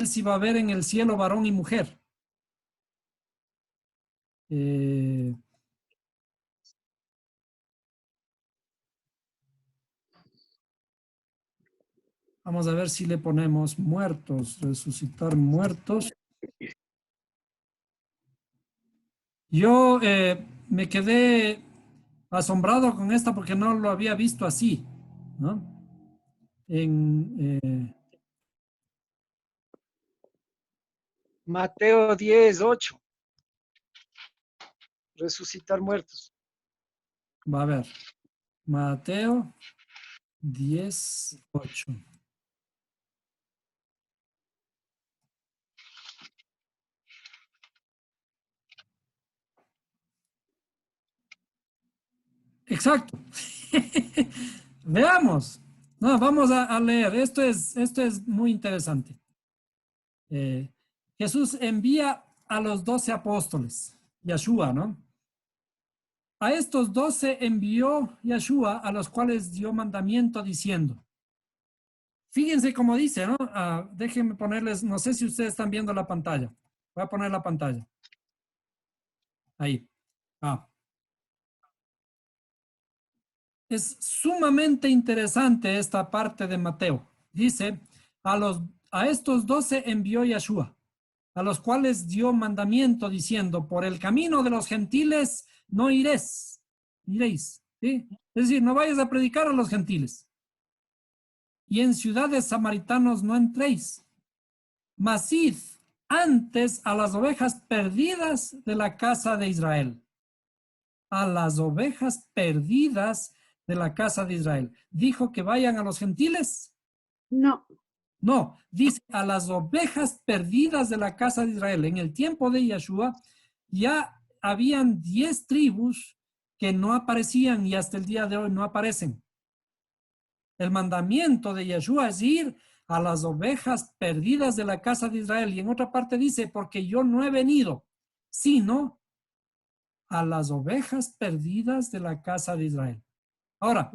si va a haber en el cielo varón y mujer. Vamos a ver si le ponemos muertos, resucitar muertos. Yo me quedé asombrado con esta porque no lo había visto así, ¿no? Mateo 10:8. Resucitar muertos. Va a ver. Mateo 10:8. Exacto. Veamos. No, vamos a leer. Esto es muy interesante. Jesús envía a los 12 apóstoles, Yeshua, ¿no? A estos 12 envió Yeshua, a los cuales dio mandamiento diciendo. Fíjense cómo dice, ¿no? Déjenme ponerles, no sé si ustedes están viendo la pantalla. Voy a poner la pantalla. Ahí. Es sumamente interesante esta parte de Mateo. Dice, a estos 12 envió Yeshua, a los cuales dio mandamiento diciendo, por el camino de los gentiles no iréis, ¿sí? Es decir, no vayas a predicar a los gentiles. Y en ciudades samaritanos no entréis, mas id antes a las ovejas perdidas de la casa de Israel. A las ovejas perdidas de la casa de Israel. ¿Dijo que vayan a los gentiles? No. No, dice a las ovejas perdidas de la casa de Israel. En el tiempo de Yeshua ya habían 10 tribus que no aparecían y hasta el día de hoy no aparecen. El mandamiento de Yeshua es ir a las ovejas perdidas de la casa de Israel. Y en otra parte dice, porque yo no he venido, sino a las ovejas perdidas de la casa de Israel. Ahora,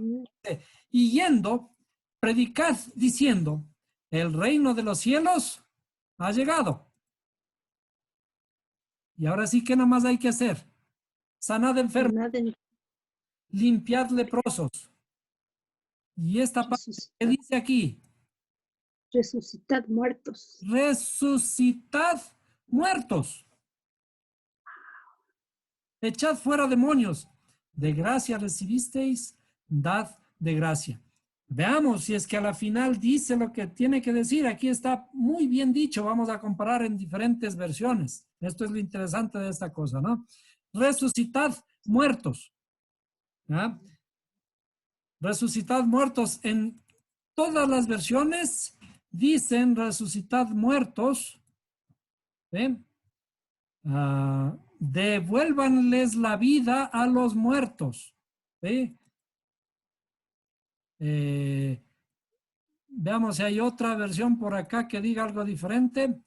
y yendo, predicad diciendo, el reino de los cielos ha llegado. Y ahora sí que nada más hay que hacer. Sanad enfermos, limpiad leprosos. Y esta parte que dice aquí. Resucitad muertos. Resucitad muertos. Echad fuera demonios. De gracia recibisteis, dad de gracia. Veamos si es que a la final dice lo que tiene que decir. Aquí está muy bien dicho. Vamos a comparar en diferentes versiones. Esto es lo interesante de esta cosa, ¿no? Resucitad muertos. ¿Ya? Resucitad muertos. En todas las versiones dicen resucitad muertos. ¿Ven? Devuélvanles la vida a los muertos. ¿Sí? Veamos si hay otra versión por acá que diga algo diferente.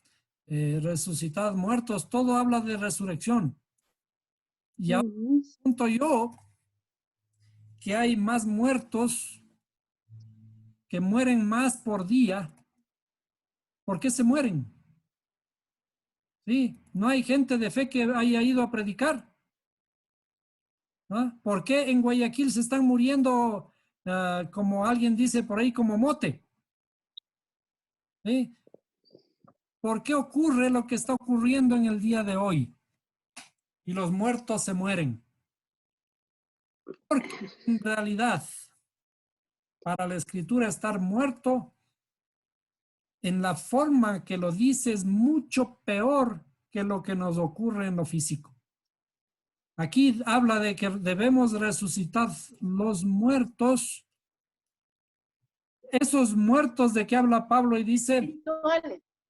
Resucitad muertos, todo habla de resurrección. Y ahora pregunto yo que hay más muertos que mueren más por día. ¿Por qué se mueren? ¿Sí? No hay gente de fe que haya ido a predicar. ¿No? ¿Por qué en Guayaquil se están muriendo, como alguien dice por ahí, como mote? ¿Sí? ¿Por qué ocurre lo que está ocurriendo en el día de hoy? Y los muertos se mueren. Porque en realidad, para la Escritura, estar muerto en la forma que lo dice es mucho peor que lo que nos ocurre en lo físico. Aquí habla de que debemos resucitar los muertos. Esos muertos de que habla Pablo y dice...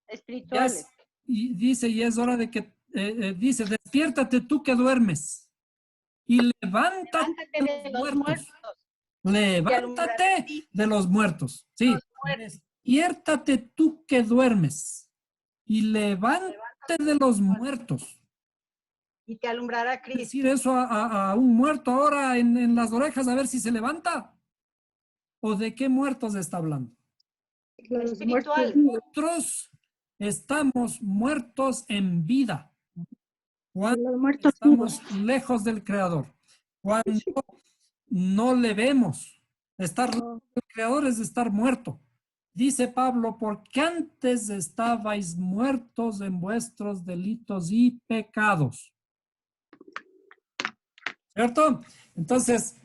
Espirituales. Y dice, y es hora de que... dice, despiértate tú que duermes. Y levántate de los muertos. Levántate de los muertos. Sí. Despiértate tú que duermes. Y levántate de los muertos. y te alumbrará Cristo. Decir eso a un muerto ahora en las orejas a ver si se levanta. ¿O de qué muertos está hablando? Espiritual. Nosotros estamos muertos en vida. Cuando Los muertos estamos lejos del Creador. Cuando no le vemos. Estar lejos del Creador es estar muerto. Dice Pablo, porque antes estabais muertos en vuestros delitos y pecados. ¿Cierto? Entonces,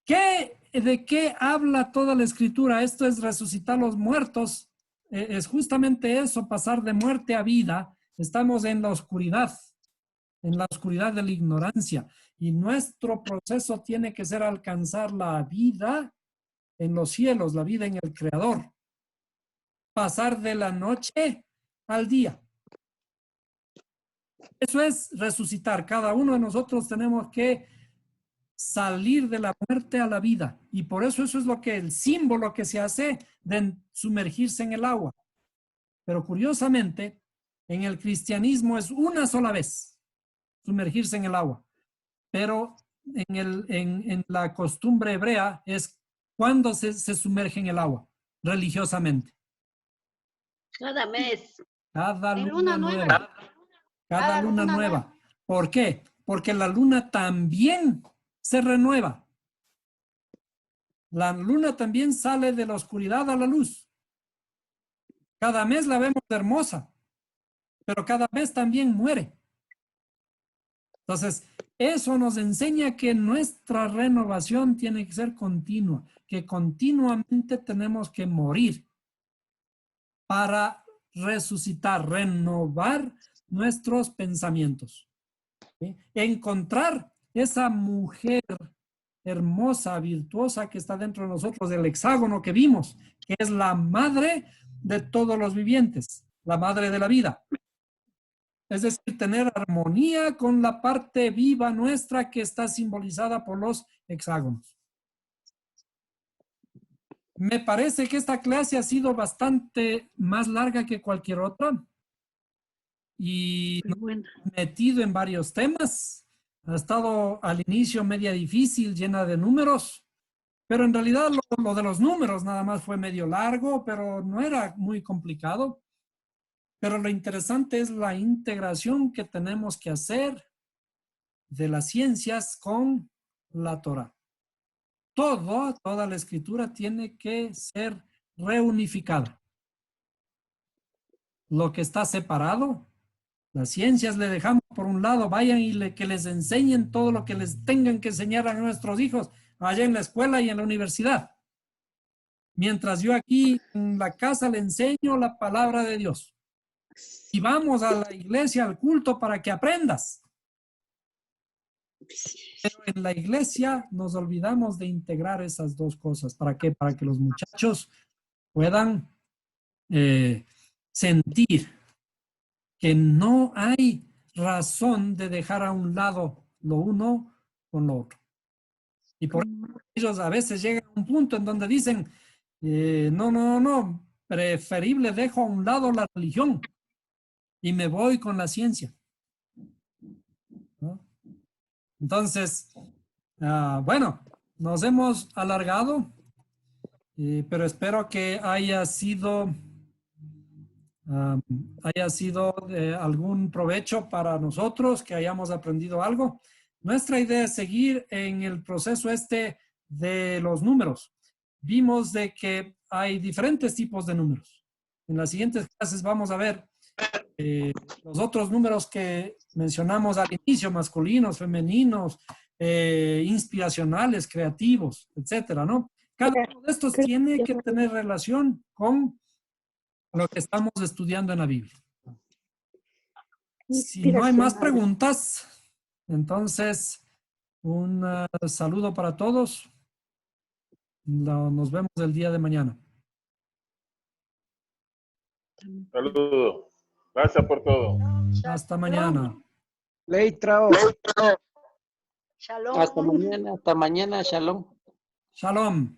¿de qué habla toda la Escritura? Esto es resucitar los muertos. Es justamente eso, pasar de muerte a vida. Estamos en la oscuridad de la ignorancia. Y nuestro proceso tiene que ser alcanzar la vida en los cielos, la vida en el Creador. Pasar de la noche al día. Eso es resucitar. Cada uno de nosotros tenemos que salir de la muerte a la vida. Y por eso es lo que el símbolo que se hace de sumergirse en el agua. Pero curiosamente, en el cristianismo es una sola vez sumergirse en el agua. Pero en la costumbre hebrea es cuando se sumerge en el agua, religiosamente. Cada mes. Cada En luna nueva. Cada luna nueva. ¿Por qué? Porque la luna también se renueva. La luna también sale de la oscuridad a la luz. Cada mes la vemos hermosa, pero cada mes también muere. Entonces, eso nos enseña que nuestra renovación tiene que ser continua, que continuamente tenemos que morir para resucitar, renovar nuestros pensamientos. ¿Sí? Encontrar esa mujer hermosa, virtuosa que está dentro de nosotros, del hexágono que vimos, que es la madre de todos los vivientes, la madre de la vida. Es decir, tener armonía con la parte viva nuestra que está simbolizada por los hexágonos. Me parece que esta clase ha sido bastante más larga que cualquier otra y metido en varios temas. Ha estado al inicio media difícil, llena de números, pero en realidad lo de los números nada más fue medio largo, pero no era muy complicado. Pero lo interesante es la integración que tenemos que hacer de las ciencias con la Torá. Toda la escritura tiene que ser reunificada. Lo que está separado, las ciencias le dejamos por un lado, vayan y que les enseñen todo lo que les tengan que enseñar a nuestros hijos allá en la escuela y en la universidad. Mientras yo aquí en la casa le enseño la palabra de Dios. Y vamos a la iglesia, al culto, para que aprendas. Pero en la iglesia nos olvidamos de integrar esas dos cosas. ¿Para qué? Para que los muchachos puedan sentir que no hay razón de dejar a un lado lo uno con lo otro. Y por eso ellos a veces llegan a un punto en donde dicen, no, preferible dejo a un lado la religión y me voy con la ciencia. ¿No? Entonces, bueno, nos hemos alargado, pero espero que haya sido de algún provecho para nosotros, que hayamos aprendido algo. Nuestra idea es seguir en el proceso de los números. Vimos de que hay diferentes tipos de números. En las siguientes clases vamos a ver los otros números que mencionamos al inicio, masculinos, femeninos, inspiracionales, creativos, etcétera, ¿no? Cada uno de estos tiene que tener relación con lo que estamos estudiando en la Biblia. Si no hay más preguntas, entonces un saludo para todos. Nos vemos el día de mañana. Saludos. Gracias por todo. Hasta mañana. Leitrao. Shalom. Hasta mañana, shalom. Shalom.